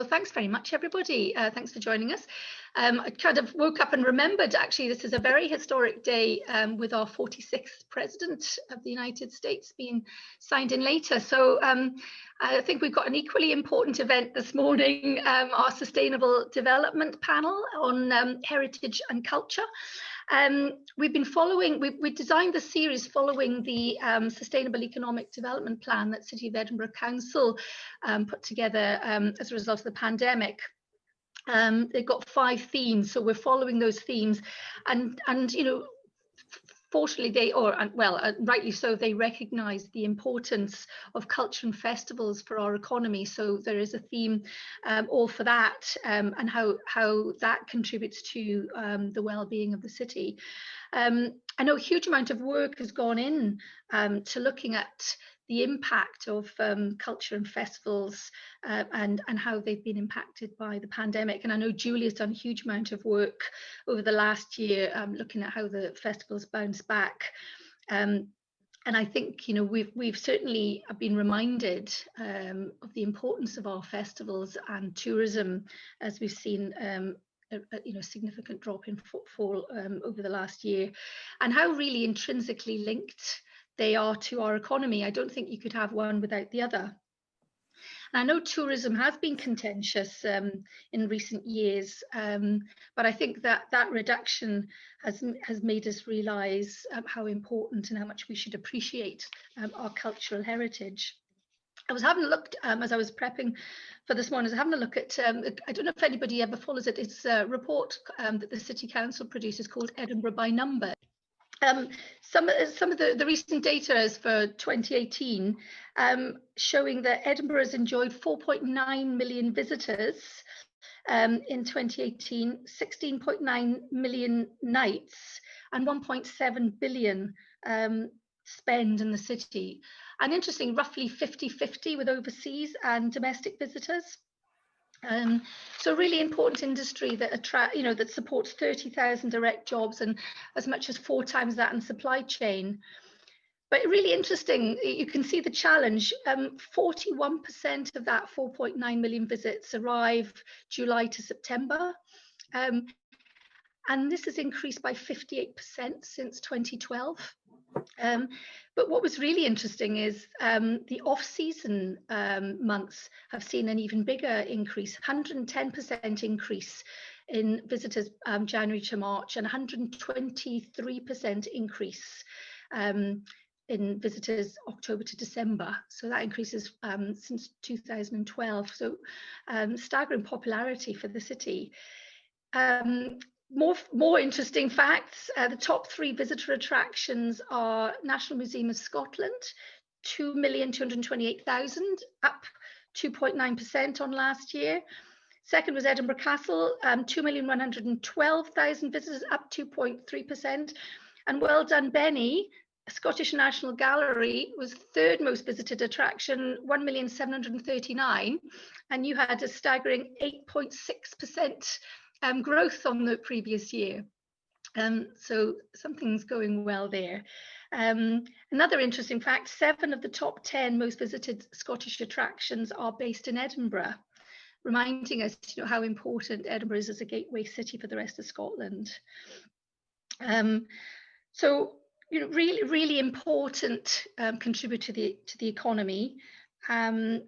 Thanks very much, everybody. Thanks for joining us. I kind of woke up and remembered, actually, this is a very historic day with our 46th President of the United States being signed in later. So I think we've got an equally important event this morning, our Sustainable Development panel on heritage and culture. We've been following, we designed the series following the Sustainable Economic Development Plan that City of Edinburgh Council put together as a result of the pandemic. They've got 5 themes, so we're following those themes, and you know, fortunately rightly so, they recognise the importance of culture and festivals for our economy. So there is a theme all for that, and how that contributes to the well-being of the city. I know a huge amount of work has gone in to looking at the impact of culture and festivals and how they've been impacted by the pandemic. And I know Julia's done a huge amount of work over the last year looking at how the festivals bounce back. And I think, you know, we've certainly been reminded of the importance of our festivals and tourism, as we've seen a significant drop in footfall over the last year, and how really intrinsically linked they are to our economy. I don't think you could have one without the other. And I know tourism has been contentious in recent years, but I think that reduction has made us realise how important and how much we should appreciate our cultural heritage. I was having a look as I was prepping for this morning. I was having a look at, I don't know if anybody ever follows it, it's a report that the City Council produces called Edinburgh by Number. Some of the recent data is for 2018, showing that Edinburgh has enjoyed 4.9 million visitors in 2018, 16.9 million nights, and 1.7 billion spend in the city. And interesting, roughly 50-50 with overseas and domestic visitors. So really important industry that that supports 30,000 direct jobs and as much as 4 times that in supply chain. But really interesting, you can see the challenge. 41% of that 4.9 million visits arrive July to September. And this has increased by 58% since 2012. But what was really interesting is the off-season months have seen an even bigger increase, 110% increase in visitors January to March, and 123% increase in visitors October to December. So that increases since 2012. So staggering popularity for the city. More interesting facts, the top 3 visitor attractions are National Museum of Scotland, 2,228,000, up 2.9% on last year. Second was Edinburgh Castle, 2,112,000 visitors, up 2.3%. And Well Done Benny, Scottish National Gallery, was 3rd most visited attraction, 1,739,000, and you had a staggering 8.6% growth on the previous year. So something's going well there. Another interesting fact, 7 of the top 10 most visited Scottish attractions are based in Edinburgh, reminding us how important Edinburgh is as a gateway city for the rest of Scotland. So really important contributor to the economy. And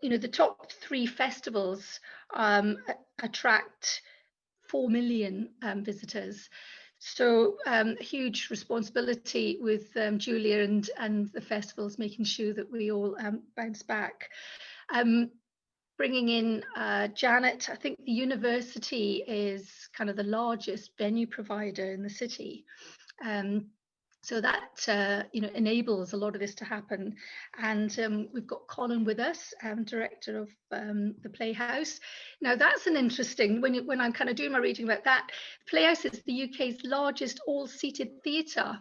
the top 3 festivals attract 4 million visitors. So huge responsibility with Julia and the festivals, making sure that we all bounce back. Bringing in Janet, I think the university is kind of the largest venue provider in the city. So that enables a lot of this to happen. And we've got Colin with us, director of the Playhouse. Now that's an interesting, when I'm kind of doing my reading about that, Playhouse is the UK's largest all-seated theatre,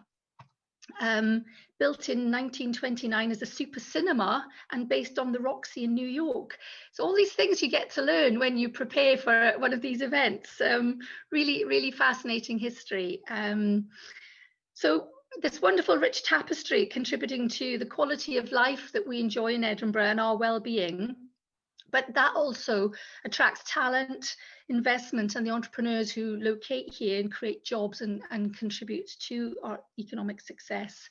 built in 1929 as a super cinema and based on the Roxy in New York. So all these things you get to learn when you prepare for one of these events. Really, really fascinating history. So this wonderful rich tapestry contributing to the quality of life that we enjoy in Edinburgh and our well-being. But that also attracts talent, investment, and the entrepreneurs who locate here and create jobs and contribute to our economic success.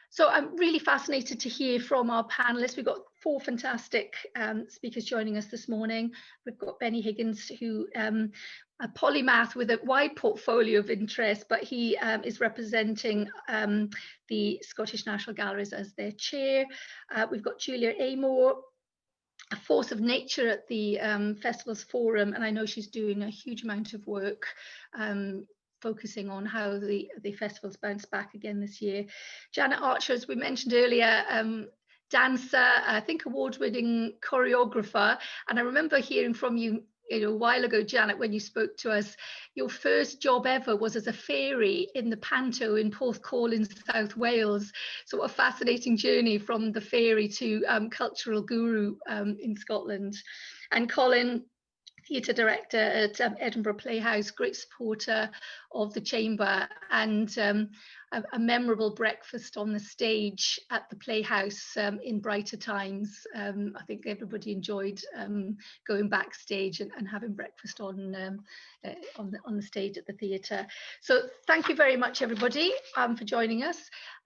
So I'm really fascinated to hear from our panelists. We've got 4 fantastic speakers joining us this morning. We've got Benny Higgins, who a polymath with a wide portfolio of interests, but he is representing the Scottish National Galleries as their chair. We've got Julia Amor, a force of nature at the Festivals Forum, and I know she's doing a huge amount of work focusing on how the festivals bounce back again this year. Janet Archer, as we mentioned earlier, dancer, I think award-winning choreographer, and I remember hearing from you, a while ago, Janet, when you spoke to us, your first job ever was as a fairy in the Panto in Porthcawl in South Wales. So what a fascinating journey from the fairy to cultural guru in Scotland. And Colin, theatre director at Edinburgh Playhouse, great supporter of the Chamber, and a memorable breakfast on the stage at the Playhouse in brighter times. I think everybody enjoyed going backstage and having breakfast on the stage at the theatre. So thank you very much, everybody, for joining us.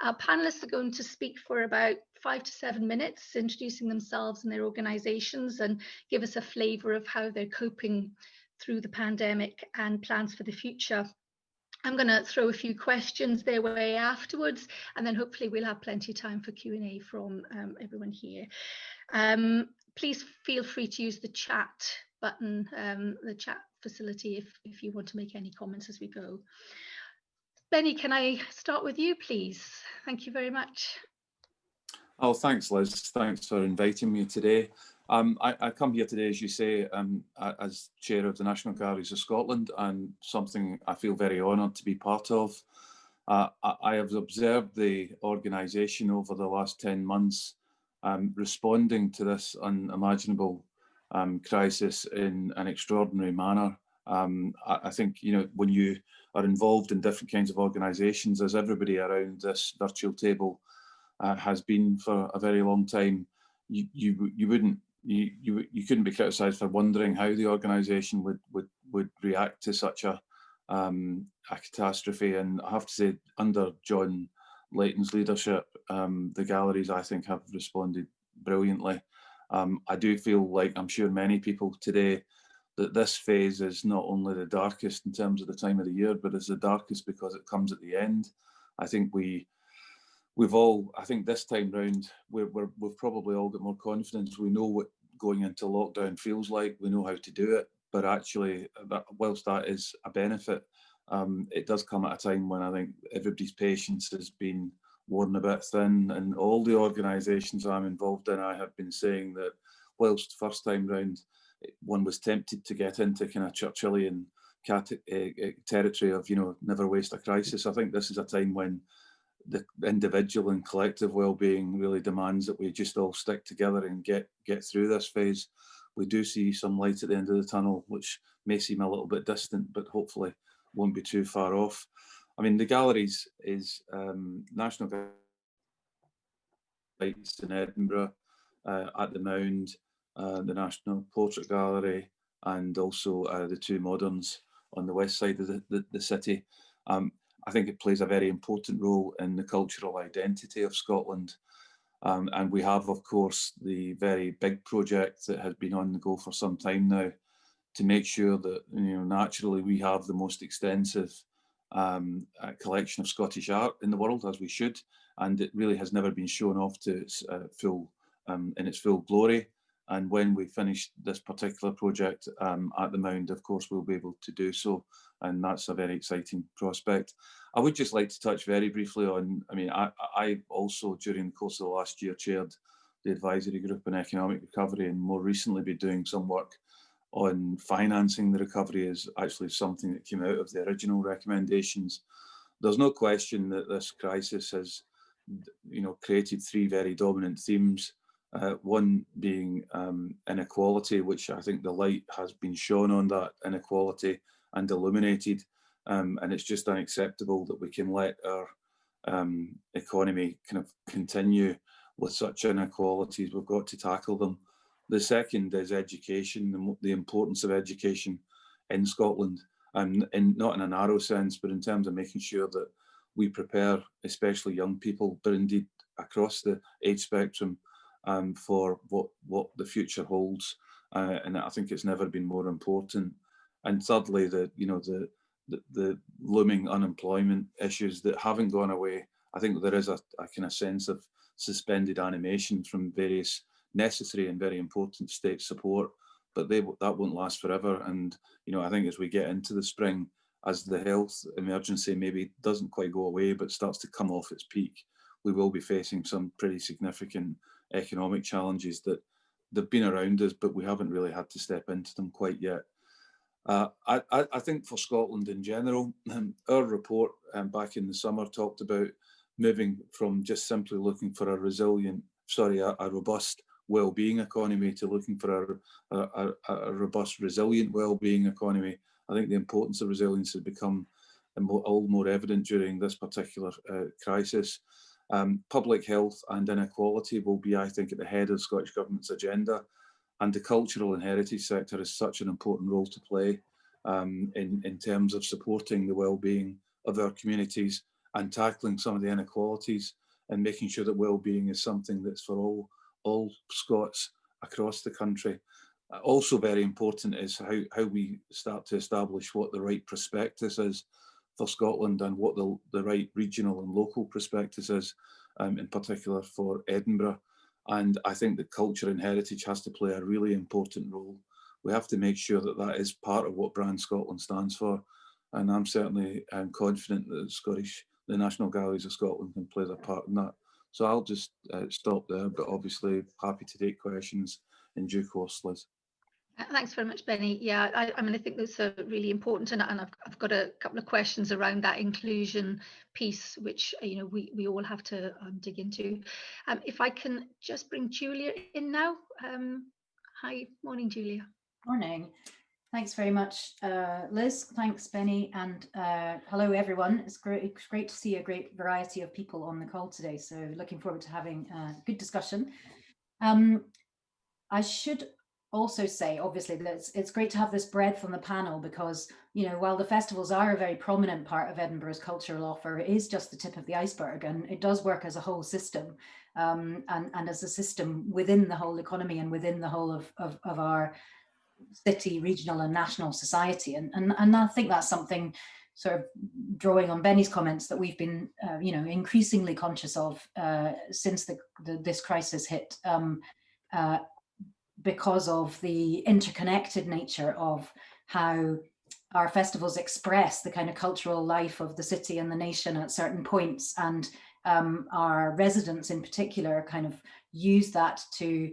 Our panellists are going to speak for about 5 to 7 minutes, introducing themselves and their organisations, and give us a flavour of how they're coping through the pandemic and plans for the future. I'm going to throw a few questions their way afterwards, and then hopefully we'll have plenty of time for Q&A from everyone here. Please feel free to use the chat button, the chat facility, if you want to make any comments as we go. Benny, can I start with you, please? Thank you very much. Oh, thanks, Liz. Thanks for inviting me today. I come here today, as you say, as chair of the National Galleries of Scotland, and something I feel very honoured to be part of. I have observed the organisation over the last 10 months responding to this unimaginable crisis in an extraordinary manner. I think, when you are involved in different kinds of organisations, as everybody around this virtual table has been for a very long time, you couldn't be criticised for wondering how the organisation would react to such a catastrophe. And I have to say, under John Layton's leadership, the galleries, I think, have responded brilliantly. I do feel like, I'm sure many people today, that this phase is not only the darkest in terms of the time of the year, but it's the darkest because it comes at the end. I think I think this time round, we've probably all got more confidence. We know what going into lockdown feels like. We know how to do it. But actually, whilst that is a benefit, it does come at a time when I think everybody's patience has been worn a bit thin. And all the organisations I'm involved in, I have been saying that whilst first time round, one was tempted to get into kind of Churchillian territory of, never waste a crisis. I think this is a time when the individual and collective well-being really demands that we just all stick together and get through this phase. We do see some light at the end of the tunnel, which may seem a little bit distant, but hopefully won't be too far off. I mean, the galleries is National Galleries in Edinburgh, at the Mound, the National Portrait Gallery, and also the 2 Moderns on the west side of the city. I think it plays a very important role in the cultural identity of Scotland. And we have, of course, the very big project that has been on the go for some time now to make sure that, naturally we have the most extensive collection of Scottish art in the world, as we should. And it really has never been shown off to its in its full glory. And when we finish this particular project at the Mound, of course, we'll be able to do so. And that's a very exciting prospect. I would just like to touch very briefly on, I also, during the course of the last year, chaired the advisory group on economic recovery, and more recently been doing some work on financing the recovery is actually something that came out of the original recommendations. There's no question that this crisis has, created 3 very dominant themes. One being inequality, which I think the light has been shone on that inequality and illuminated, and it's just unacceptable that we can let our economy kind of continue with such inequalities. We've got to tackle them. The second is education, the importance of education in Scotland, and not in a narrow sense, but in terms of making sure that we prepare, especially young people, but indeed across the age spectrum, for what the future holds. And I think it's never been more important. And thirdly, the looming unemployment issues that haven't gone away. I think there is a kind of sense of suspended animation from various necessary and very important state support, but that won't last forever. And I think as we get into the spring, as the health emergency maybe doesn't quite go away, but starts to come off its peak, we will be facing some pretty significant economic challenges that they've been around us, but we haven't really had to step into them quite yet. I think for Scotland in general, our report back in the summer talked about moving from just simply looking for a robust well-being economy to looking for a robust, resilient well-being economy. I think the importance of resilience has become all more evident during this particular crisis. Public health and inequality will be, I think, at the head of the Scottish Government's agenda, and the cultural and heritage sector has such an important role to play in terms of supporting the well-being of our communities and tackling some of the inequalities and making sure that well-being is something that's for all Scots across the country. Also very important is how we start to establish what the right prospectus is for Scotland and what the right regional and local prospectus is, in particular for Edinburgh. And I think that culture and heritage has to play a really important role. We have to make sure that that is part of what Brand Scotland stands for. And I'm certainly confident that the National Galleries of Scotland can play their part in that. So I'll just stop there, but obviously happy to take questions in due course, Liz. Thanks very much, Benny. Yeah, I mean, I think that's really important, and I've got a couple of questions around that inclusion piece, which we all have to dig into. If I can just bring Julia in now. Hi, morning, Julia. Morning. Thanks very much, Liz. Thanks, Benny, and hello, everyone. It's great to see a great variety of people on the call today. So looking forward to having a good discussion. I should also say, obviously, that it's great to have this breadth on the panel because, while the festivals are a very prominent part of Edinburgh's cultural offer, it is just the tip of the iceberg, and it does work as a whole system, and as a system within the whole economy and within the whole of our city, regional and national society. And I think that's something, sort of drawing on Benny's comments, that we've been, increasingly conscious of since this crisis hit, because of the interconnected nature of how our festivals express the kind of cultural life of the city and the nation at certain points, and our residents in particular kind of use that to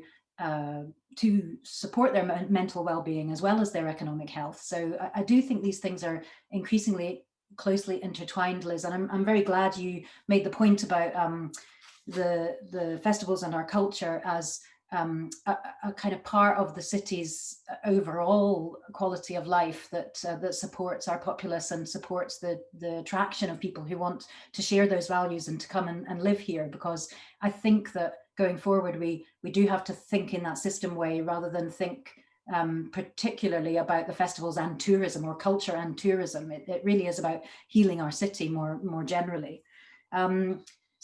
support their mental well-being as well as their economic health. So I do think these things are increasingly closely intertwined, Liz, and I'm very glad you made the point about the festivals and our culture as a kind of part of the city's overall quality of life that supports our populace and supports the attraction of people who want to share those values and to come and live here. Because I think that going forward, we do have to think in that system way rather than think particularly about the festivals and tourism, or culture and tourism. It really is about healing our city more generally.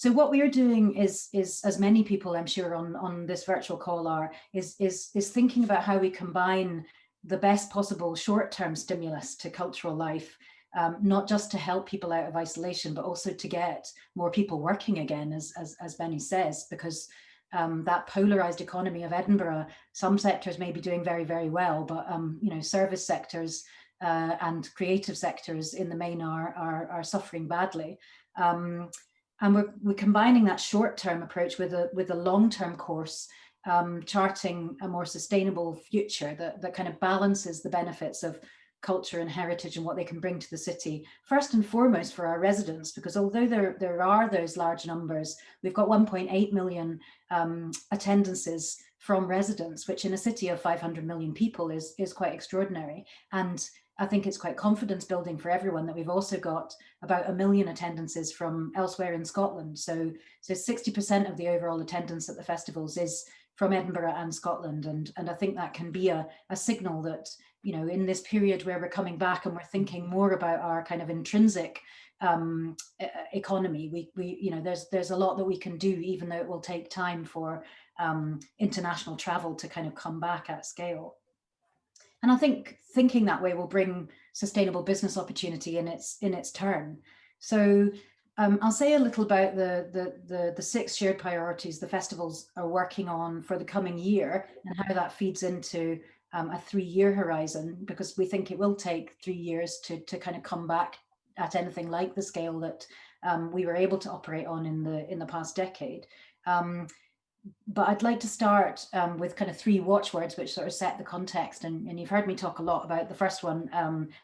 So what we are doing is, as many people I'm sure on this virtual call are, is thinking about how we combine the best possible short-term stimulus to cultural life, not just to help people out of isolation, but also to get more people working again, as Benny says, because that polarized economy of Edinburgh, some sectors may be doing very, very well, but service sectors and creative sectors in the main are suffering badly. And we're combining that short-term approach with a long-term course, charting a more sustainable future that kind of balances the benefits of culture and heritage and what they can bring to the city, first and foremost for our residents, because although there are those large numbers, we've got 1.8 million attendances from residents, which in a city of 500 million people is quite extraordinary. And I think it's quite confidence building for everyone that we've also got about 1 million attendances from elsewhere in Scotland. So 60% of the overall attendance at the festivals is from Edinburgh and Scotland. And I think that can be a signal that, you know, in this period where we're coming back and we're thinking more about our kind of intrinsic economy, we you know, there's a lot that we can do, even though it will take time for international travel to kind of come back at scale. And I think thinking that way will bring sustainable business opportunity in its turn. So I'll say a little about the 6 shared priorities the festivals are working on for the coming year, and how that feeds into a 3-year horizon, because we think it will take 3 years to kind of come back at anything like the scale that we were able to operate on in the past decade. But I'd like to start with kind of 3 watchwords which sort of set the context, and you've heard me talk a lot about the first one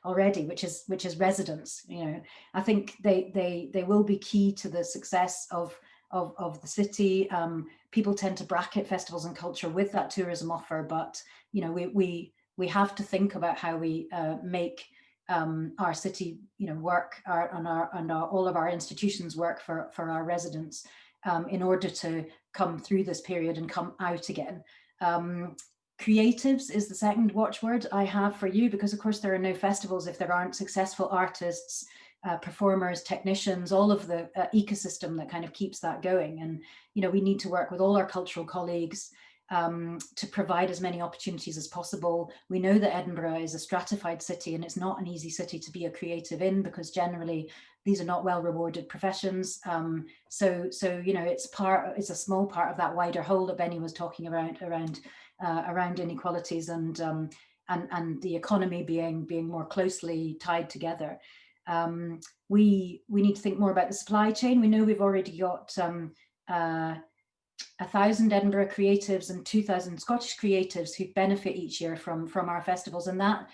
already, which is residents. You know, I think they will be key to the success of the city. People tend to bracket festivals and culture with that tourism offer, but you know, we have to think about how we make our city, you know, work, all of our institutions work for our residents, in order to come through this period and come out again. Creatives is the second watchword I have for you, because of course there are no festivals if there aren't successful artists, performers, technicians, all of the ecosystem that kind of keeps that going. And you know, we need to work with all our cultural colleagues to provide as many opportunities as possible. We know that Edinburgh is a stratified city, and it's not an easy city to be a creative in, because generally these are not well rewarded professions. So you know, it's a small part of that wider whole that Benny was talking around inequalities and the economy being more closely tied together. We need to think more about the supply chain. We know we've already got 1,000 Edinburgh creatives and 2,000 Scottish creatives who benefit each year from our festivals, and that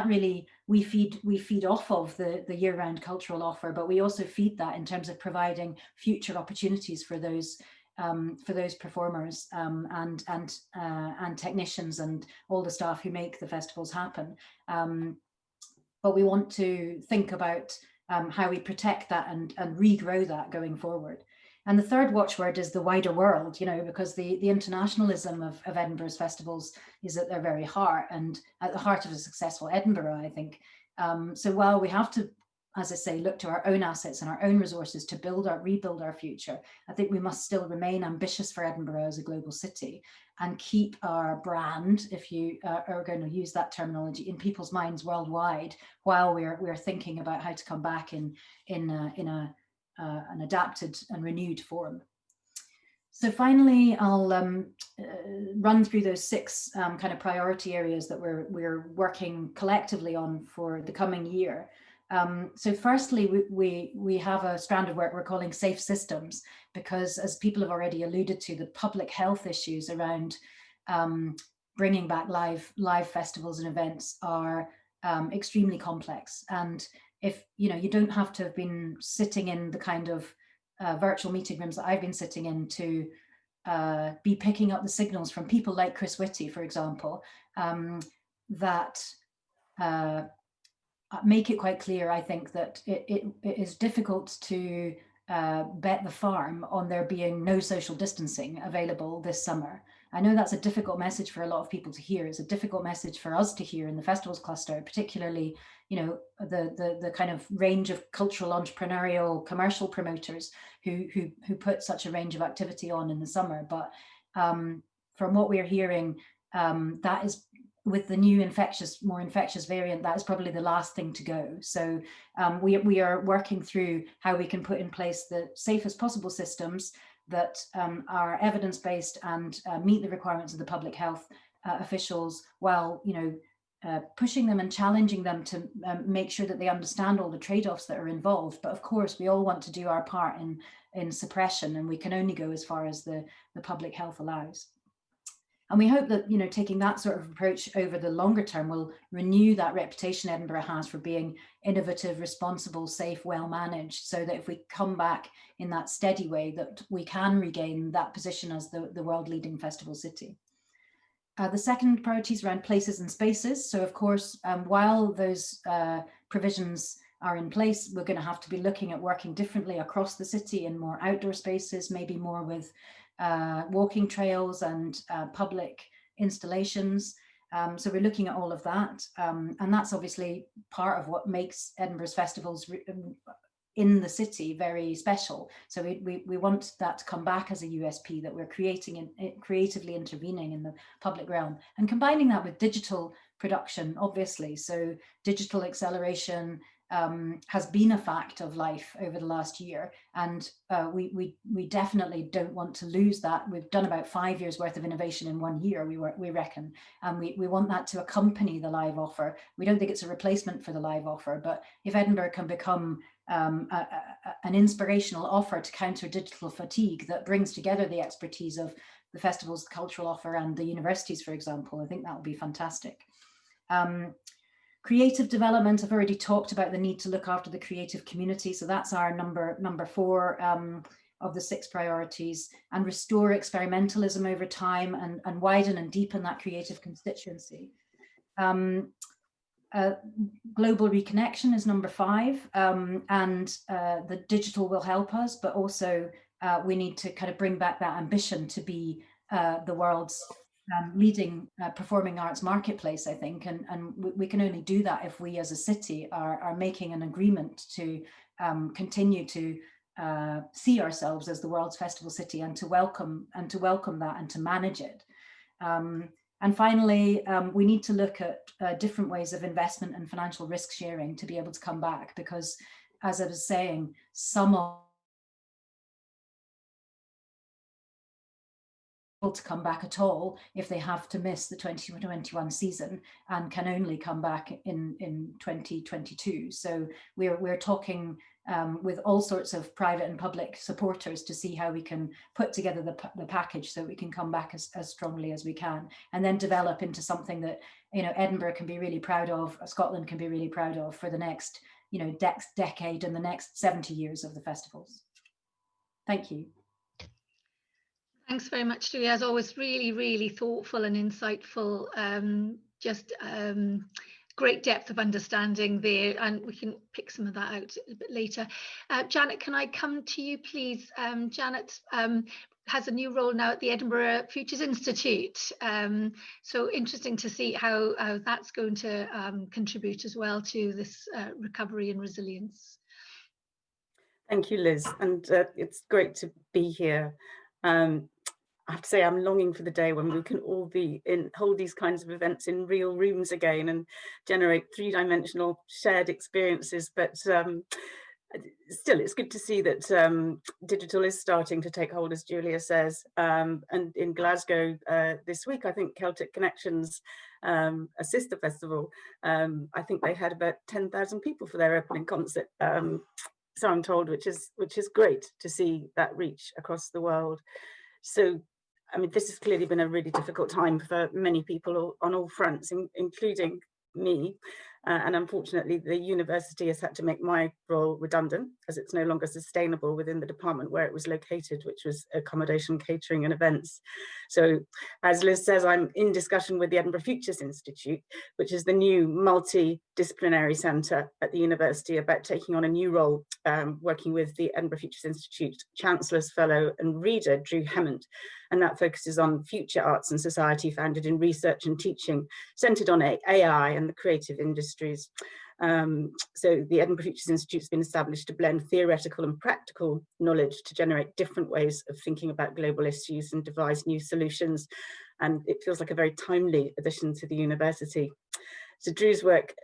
really we feed off of the year-round cultural offer, but we also feed that in terms of providing future opportunities for those performers and technicians and all the staff who make the festivals happen. But we want to think about how we protect that and regrow that going forward. And the third watchword is the wider world, you know, because the internationalism of Edinburgh's festivals is at their very heart, and at the heart of a successful Edinburgh, I think. So while we have to, as I say, look to our own assets and our own resources to rebuild our future, I think we must still remain ambitious for Edinburgh as a global city and keep our brand, if you are going to use that terminology, in people's minds worldwide, while we're thinking about how to come back in an adapted and renewed form. So finally, I'll run through those 6 kind of priority areas that we're working collectively on for the coming year. So firstly, we have a strand of work we're calling safe systems, because as people have already alluded to, the public health issues around bringing back live festivals and events are extremely complex. And if you know, you don't have to have been sitting in the kind of virtual meeting rooms that I've been sitting in to be picking up the signals from people like Chris Whitty, for example, that make it quite clear, I think, that it is difficult to bet the farm on there being no social distancing available this summer. I know that's a difficult message for a lot of people to hear. It's a difficult message for us to hear in the festivals cluster, particularly, you know, the kind of range of cultural, entrepreneurial, commercial promoters who put such a range of activity on in the summer. But from what we're hearing, that is, with the new more infectious variant, that is probably the last thing to go. So we are working through how we can put in place the safest possible systems that are evidence-based and meet the requirements of the public health officials, while, you know, pushing them and challenging them to make sure that they understand all the trade-offs that are involved. But of course, we all want to do our part in suppression, and we can only go as far as the public health allows. And we hope that, you know, taking that sort of approach over the longer term will renew that reputation Edinburgh has for being innovative, responsible, safe, well managed, so that if we come back in that steady way, that we can regain that position as the world leading festival city. The second priority is around places and spaces. So of course, while those provisions are in place, we're going to have to be looking at working differently across the city in more outdoor spaces, maybe more with walking trails and public installations. So we're looking at all of that. And that's obviously part of what makes Edinburgh's festivals in the city very special. So we want that to come back as a USP, that we're creating and creatively intervening in the public realm, and combining that with digital production, obviously. So digital acceleration has been a fact of life over the last year, and we definitely don't want to lose that. We've done about 5 years worth of innovation in 1 year, we reckon, and we want that to accompany the live offer. We don't think it's a replacement for the live offer, but if Edinburgh can become an inspirational offer to counter digital fatigue that brings together the expertise of the festivals, the cultural offer, and the universities, for example, I think that would be fantastic. Creative development, I've already talked about the need to look after the creative community. So that's our number 4 of the 6 priorities, and restore experimentalism over time and widen and deepen that creative constituency. Global reconnection is number 5, and the digital will help us, but also we need to kind of bring back that ambition to be the world's leading performing arts marketplace, I think, and we can only do that if we as a city are making an agreement to continue to see ourselves as the world's festival city, and to welcome that and to manage it. And finally, we need to look at different ways of investment and financial risk sharing to be able to come back, because, as I was saying, some of to come back at all if they have to miss the 2021 season and can only come back in 2022. So we're talking with all sorts of private and public supporters to see how we can put together the package so we can come back as strongly as we can, and then develop into something that, you know, Edinburgh can be really proud of, Scotland can be really proud of for the next, you know, decade and the next 70 years of the festivals. Thank you. Thanks very much, Julia. As always, really, really thoughtful and insightful. Great depth of understanding there, and we can pick some of that out a bit later. Janet, can I come to you, please? Janet has a new role now at the Edinburgh Futures Institute. So interesting to see how that's going to contribute as well to this recovery and resilience. Thank you, Liz, and it's great to be here. I have to say I'm longing for the day when we can all hold these kinds of events in real rooms again and generate 3-dimensional shared experiences. But still, it's good to see that digital is starting to take hold, as Julia says. And in Glasgow this week, I think Celtic Connections, a sister festival, I think they had about 10,000 people for their opening concert. So I'm told, which is great to see that reach across the world. So, I mean, this has clearly been a really difficult time for many people on all fronts, including me. And unfortunately, the university has had to make my role redundant, as it's no longer sustainable within the department where it was located, which was accommodation, catering and events. So as Liz says, I'm in discussion with the Edinburgh Futures Institute, which is the new multidisciplinary centre at the university, about taking on a new role, working with the Edinburgh Futures Institute Chancellor's Fellow and Reader, Drew Hemmant. And that focuses on future arts and society founded in research and teaching, centred on AI and the creative industries. So the Edinburgh Futures Institute has been established to blend theoretical and practical knowledge to generate different ways of thinking about global issues and devise new solutions. And it feels like a very timely addition to the university. So Drew's work,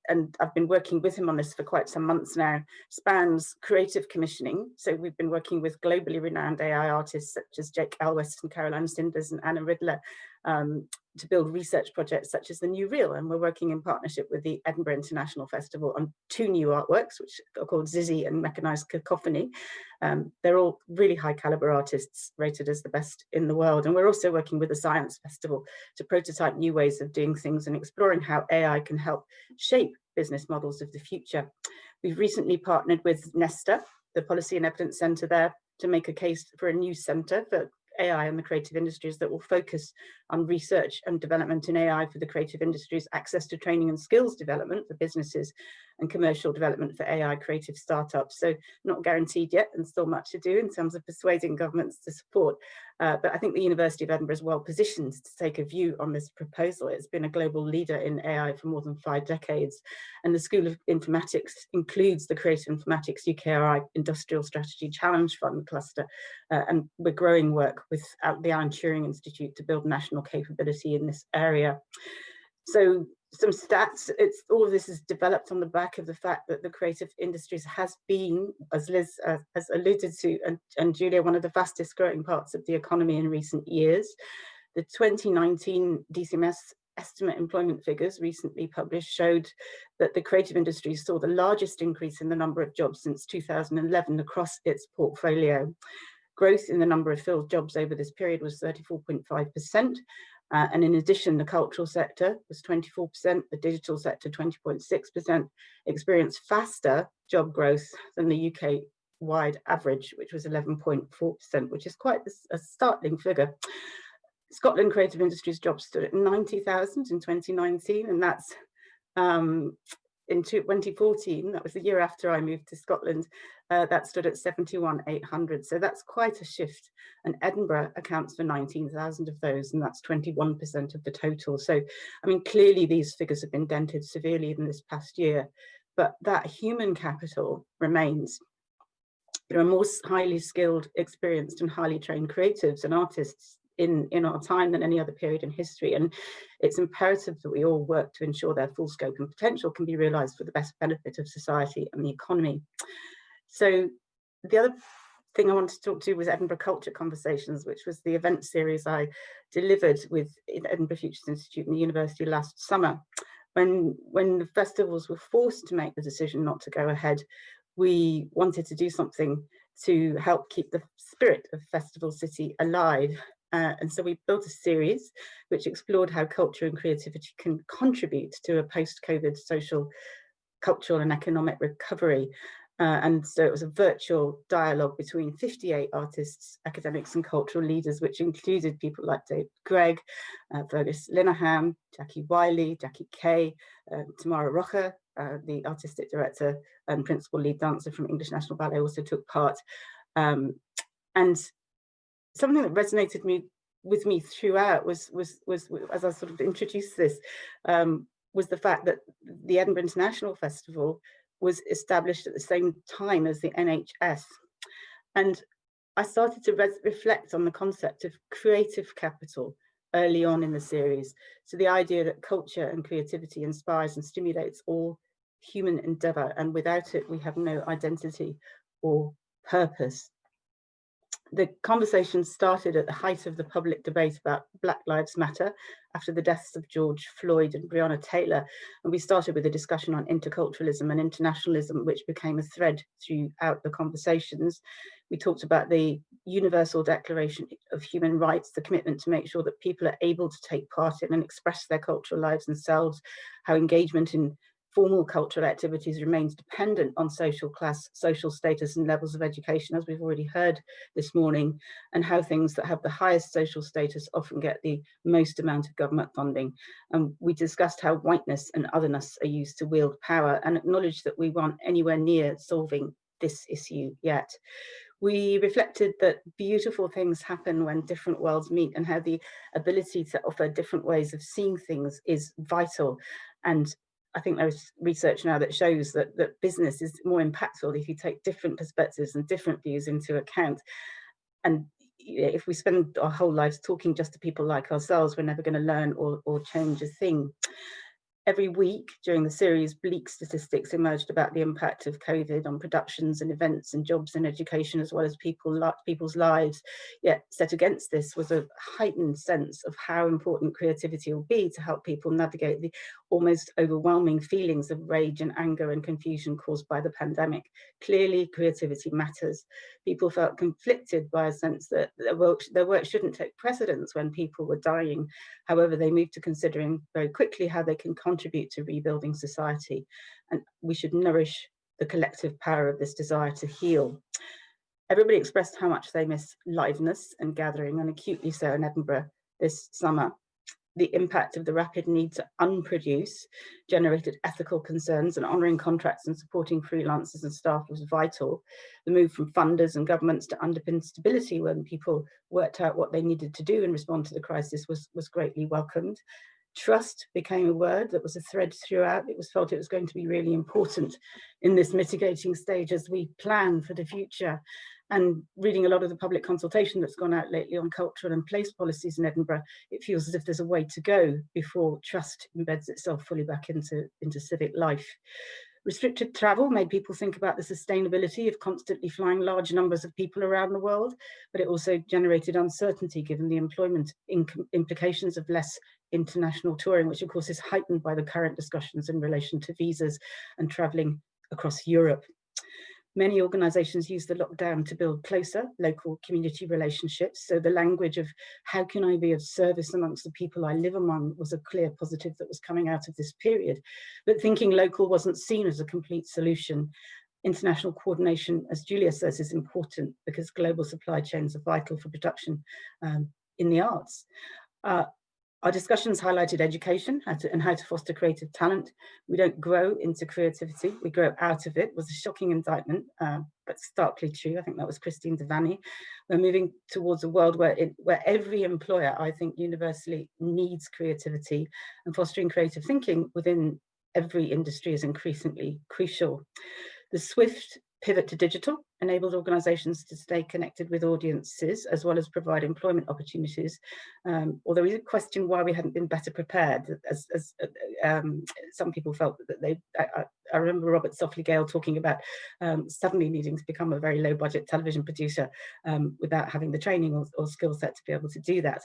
and I've been working with him on this for quite some months now, spans creative commissioning. So we've been working with globally renowned AI artists such as Jake Elwest and Caroline Sinders and Anna Riddler to build research projects such as the New Reel. And we're working in partnership with the Edinburgh International Festival on 2 new artworks, which are called Zizzy and Mechanized Cacophony. They're all really high caliber artists rated as the best in the world. And we're also working with the Science Festival to prototype new ways of doing things and exploring how AI can help shape business models of the future. We've recently partnered with Nesta, the Policy and Evidence Centre there, to make a case for a new centre for AI and the creative industries that will focus on research and development in AI for the creative industries, access to training and skills development for businesses, and commercial development for AI creative startups. So not guaranteed yet, and still much to do in terms of persuading governments to support. But I think the University of Edinburgh is well positioned to take a view on this proposal. It's been a global leader in AI for more than 5 decades. And the School of Informatics includes the Creative Informatics UKRI Industrial Strategy Challenge Fund cluster. And we're growing work with the Alan Turing Institute to build national capability in this area. So some stats, all of this is developed on the back of the fact that the creative industries has been, as Liz has alluded to, and Julia, one of the fastest growing parts of the economy in recent years. The 2019 DCMS estimate employment figures recently published showed that the creative industries saw the largest increase in the number of jobs since 2011 across its portfolio. Growth in the number of filled jobs over this period was 34.5%. And in addition, the cultural sector was 24%, the digital sector 20.6%, experienced faster job growth than the UK-wide average, which was 11.4%, which is quite a startling figure. Scotland creative industries jobs stood at 90,000 in 2019, and that's in 2014, that was the year after I moved to Scotland, that stood at 71,800. So that's quite a shift. And Edinburgh accounts for 19,000 of those, and that's 21% of the total. So, I mean, clearly these figures have been dented severely in this past year, but that human capital remains. There are more highly skilled, experienced, and highly trained creatives and artists in our time than any other period in history, and it's imperative that we all work to ensure their full scope and potential can be realised for the best benefit of society and the economy. So the other thing I wanted to talk to was Edinburgh Culture Conversations, which was the event series I delivered with Edinburgh Futures Institute and the university last summer. When the festivals were forced to make the decision not to go ahead, we wanted to do something to help keep the spirit of Festival City alive. And so we built a series which explored how culture and creativity can contribute to a post-COVID social, cultural and economic recovery. And so it was a virtual dialogue between 58 artists, academics and cultural leaders, which included people like Dave Gregg, Fergus Linehan, Jackie Wiley, Jackie Kay, Tamara Rocha, the artistic director and principal lead dancer from English National Ballet, also took part. And something that resonated with me throughout was as I sort of introduced this, was the fact that the Edinburgh International Festival was established at the same time as the NHS. And I started to reflect on the concept of creative capital early on in the series. So the idea that culture and creativity inspires and stimulates all human endeavour, and without it, we have no identity or purpose. The conversation started at the height of the public debate about Black Lives Matter after the deaths of George Floyd and Breonna Taylor. And we started with a discussion on interculturalism and internationalism, which became a thread throughout the conversations. We talked about the Universal Declaration of Human Rights, the commitment to make sure that people are able to take part in and express their cultural lives themselves, how engagement in formal cultural activities remains dependent on social class, social status and levels of education, as we've already heard this morning, and how things that have the highest social status often get the most amount of government funding. And we discussed how whiteness and otherness are used to wield power, and acknowledged that we weren't anywhere near solving this issue yet. We reflected that beautiful things happen when different worlds meet, and how the ability to offer different ways of seeing things is vital. And I think there's research now that shows that business is more impactful if you take different perspectives and different views into account. And if we spend our whole lives talking just to people like ourselves, we're never going to learn or change a thing. Every week during the series, bleak statistics emerged about the impact of COVID on productions and events and jobs and education, as well as people's lives. Yet set against this was a heightened sense of how important creativity will be to help people navigate the almost overwhelming feelings of rage and anger and confusion caused by the pandemic. Clearly, creativity matters. People felt conflicted by a sense that their work shouldn't take precedence when people were dying. However, they moved to considering very quickly how they can contribute to rebuilding society, and we should nourish the collective power of this desire to heal. Everybody expressed how much they miss liveness and gathering, and acutely so in Edinburgh this summer. The impact of the rapid need to unproduce generated ethical concerns, and honouring contracts and supporting freelancers and staff was vital. The move from funders and governments to underpin stability when people worked out what they needed to do and respond to the crisis was greatly welcomed. Trust became a word that was a thread throughout. It was felt it was going to be really important in this mitigating stage as we plan for the future. And reading a lot of the public consultation that's gone out lately on cultural and place policies in Edinburgh, it feels as if there's a way to go before trust embeds itself fully back into civic life. Restricted travel made people think about the sustainability of constantly flying large numbers of people around the world, but it also generated uncertainty given the employment implications of less international touring, which of course is heightened by the current discussions in relation to visas and travelling across Europe. Many organisations use the lockdown to build closer local community relationships. So the language of how can I be of service amongst the people I live among was a clear positive that was coming out of this period. But thinking local wasn't seen as a complete solution. International coordination, as Julia says, is important because global supply chains are vital for production in the arts. Our discussions highlighted education and how to foster creative talent. We don't grow into creativity, we grow out of it, was a shocking indictment, but starkly true. I think that was Christine Devaney. We're moving towards a world where every employer, I think, universally needs creativity, and fostering creative thinking within every industry is increasingly crucial. The swift pivot to digital enabled organisations to stay connected with audiences as well as provide employment opportunities. Although we question why we hadn't been better prepared, as some people felt that I remember Robert Softly-Gale talking about suddenly needing to become a very low budget television producer without having the training or skill set to be able to do that.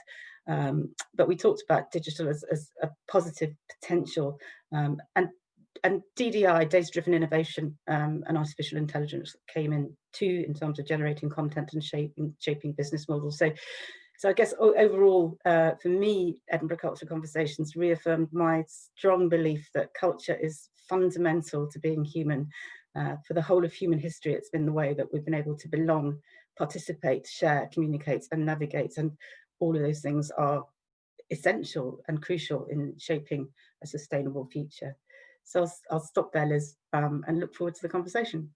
But we talked about digital as a positive potential, and DDI, data-driven innovation, and artificial intelligence came in too in terms of generating content and shaping business models. So I guess overall, for me, Edinburgh Culture Conversations reaffirmed my strong belief that culture is fundamental to being human. For the whole of human history, it's been the way that we've been able to belong, participate, share, communicate, and navigate. And all of those things are essential and crucial in shaping a sustainable future. So I'll stop there, Liz, and look forward to the conversation.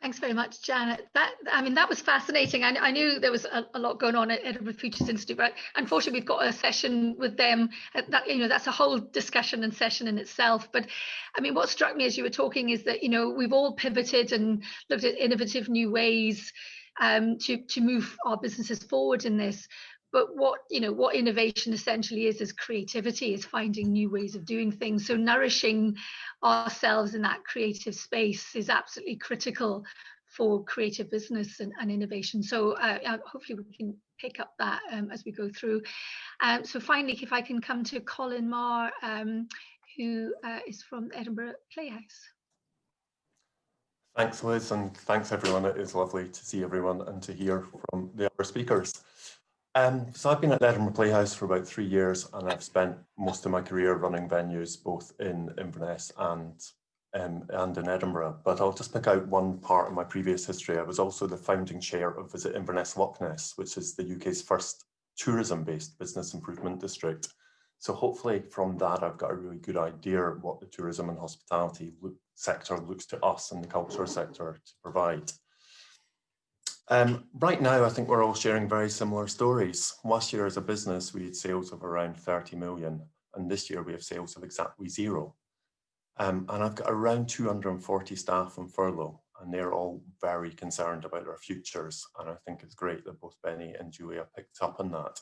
Thanks very much, Janet. That was fascinating. I knew there was a lot going on at Edinburgh Futures Institute, but unfortunately we've got a session with them. That's a whole discussion and session in itself. But I mean, what struck me as you were talking is that we've all pivoted and looked at innovative new ways to move our businesses forward in this. But what innovation essentially is creativity, is finding new ways of doing things. So nourishing ourselves in that creative space is absolutely critical for creative business and innovation. So hopefully we can pick up that as we go through. So finally, if I can come to Colin Marr, who is from Edinburgh Playhouse. Thanks, Liz, and thanks everyone. It is lovely to see everyone and to hear from the other speakers. So I've been at Edinburgh Playhouse for about 3 years, and I've spent most of my career running venues both in Inverness and in Edinburgh. But I'll just pick out one part of my previous history. I was also the founding chair of Visit Inverness Loch Ness, which is the UK's first tourism-based business improvement district. So hopefully from that, I've got a really good idea of what the tourism and hospitality sector looks to us in the culture sector to provide. Right now, I think we're all sharing very similar stories. Last year as a business, we had sales of around 30 million, and this year we have sales of exactly 0. And I've got around 240 staff on furlough, and they're all very concerned about their futures. And I think it's great that both Benny and Julia picked up on that.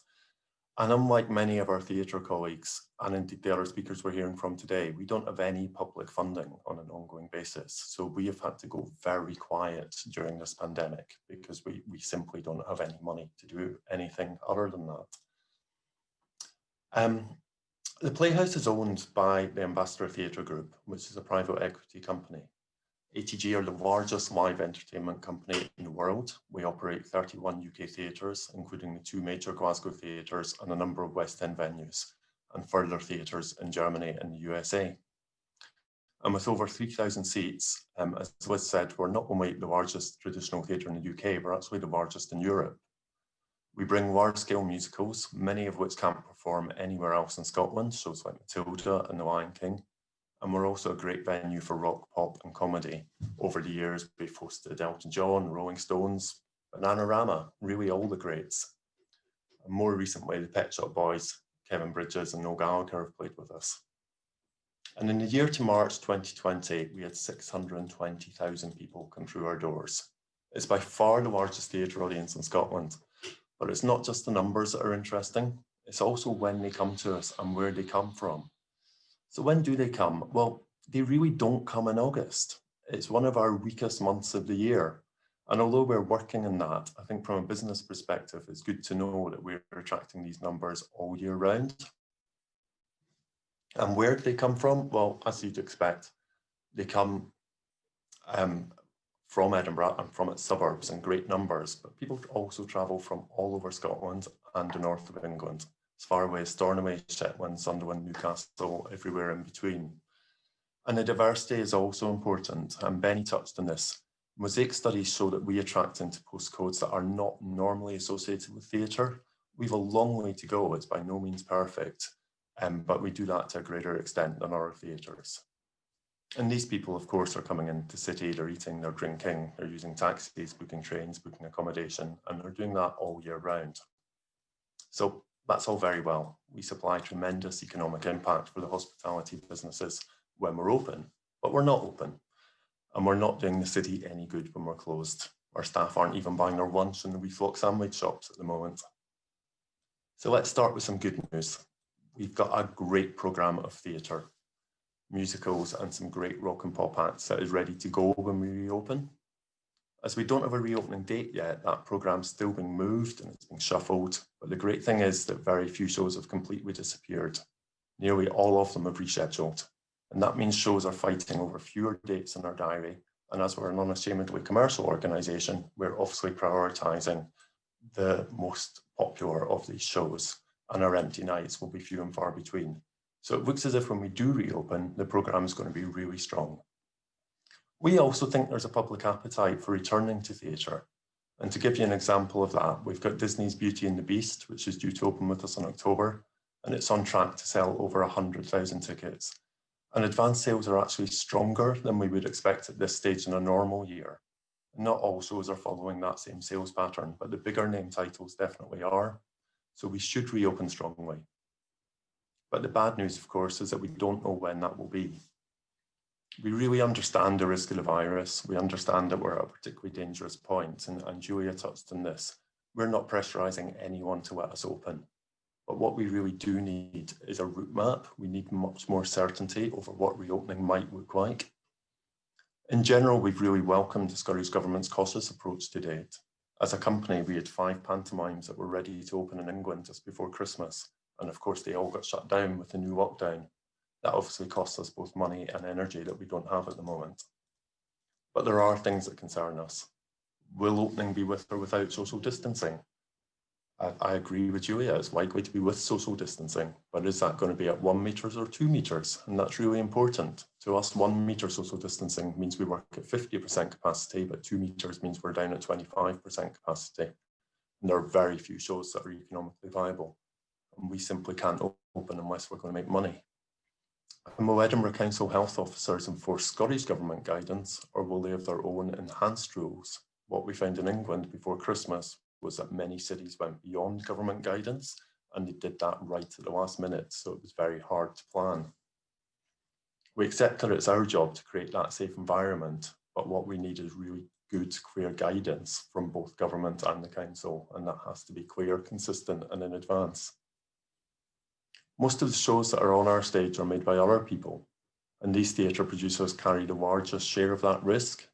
And unlike many of our theatre colleagues, and indeed the other speakers we're hearing from today, we don't have any public funding on an ongoing basis. So we have had to go very quiet during this pandemic because we simply don't have any money to do anything other than that. The Playhouse is owned by the Ambassador Theatre Group, which is a private equity company. ATG are the largest live entertainment company in the world. We operate 31 UK theatres, including the 2 major Glasgow theatres and a number of West End venues, and further theatres in Germany and the USA. And with over 3,000 seats, as Liz said, we're not only the largest traditional theatre in the UK, we're actually the largest in Europe. We bring large-scale musicals, many of which can't perform anywhere else in Scotland, shows like Matilda and The Lion King. And we're also a great venue for rock, pop and comedy. Over the years, we've hosted Elton John, Rolling Stones, Bananarama, really all the greats. And more recently, the Pet Shop Boys, Kevin Bridges and Noel Gallagher have played with us. And in the year to March 2020, we had 620,000 people come through our doors. It's by far the largest theatre audience in Scotland, but it's not just the numbers that are interesting, it's also when they come to us and where they come from. So when do they come? Well, they really don't come in August. It's one of our weakest months of the year. And although we're working on that, I think from a business perspective, it's good to know that we're attracting these numbers all year round. And where do they come from? Well, as you'd expect, they come from Edinburgh and from its suburbs in great numbers, but people also travel from all over Scotland and the north of England, as far away as Stornoway, Shetland, Sunderland, Newcastle, everywhere in between. And the diversity is also important, and Benny touched on this. Mosaic studies show that we attract into postcodes that are not normally associated with theatre. We've a long way to go, it's by no means perfect, but we do that to a greater extent than our theatres. And these people, of course, are coming into City, they're eating, they're drinking, they're using taxis, booking trains, booking accommodation, and they're doing that all year round. So that's all very well. We supply tremendous economic impact for the hospitality businesses when we're open, but we're not open. And we're not doing the city any good when we're closed. Our staff aren't even buying their lunch in the wee flock sandwich shops at the moment. So let's start with some good news. We've got a great programme of theatre, musicals and some great rock and pop acts that is ready to go when we reopen. As we don't have a reopening date yet, that programme's still being moved and it's being shuffled. But the great thing is that very few shows have completely disappeared. Nearly all of them have rescheduled. And that means shows are fighting over fewer dates in our diary. And as we're an unashamedly commercial organisation, we're obviously prioritising the most popular of these shows. And our empty nights will be few and far between. So it looks as if when we do reopen, the programme is going to be really strong. We also think there's a public appetite for returning to theatre. And to give you an example of that, we've got Disney's Beauty and the Beast, which is due to open with us in October, and it's on track to sell over 100,000 tickets. And advance sales are actually stronger than we would expect at this stage in a normal year. Not all shows are following that same sales pattern, but the bigger name titles definitely are. So we should reopen strongly. But the bad news, of course, is that we don't know when that will be. We really understand the risk of the virus. We understand that we're at a particularly dangerous point, and Julia touched on this. We're not pressurising anyone to let us open. But what we really do need is a route map. We need much more certainty over what reopening might look like. In general, we've really welcomed the Scottish Government's cautious approach to date. As a company, we had 5 pantomimes that were ready to open in England just before Christmas. And of course, they all got shut down with the new lockdown. That obviously costs us both money and energy that we don't have at the moment. But there are things that concern us. Will opening be with or without social distancing? I agree with Julia, it's likely to be with social distancing, but is that going to be at 1 metre or 2 metres? And that's really important. To us, 1 metre social distancing means we work at 50% capacity, but 2 metres means we're down at 25% capacity. And there are very few shows that are economically viable. And we simply can't open unless we're going to make money. And will Edinburgh Council health officers enforce Scottish Government guidance, or will they have their own enhanced rules? What we found in England before Christmas was that many cities went beyond government guidance, and they did that right at the last minute, so it was very hard to plan. We accept that it's our job to create that safe environment, but what we need is really good, clear guidance from both government and the council, and that has to be clear, consistent, and in advance. Most of the shows that are on our stage are made by other people, and these theatre producers carry the largest share of that risk.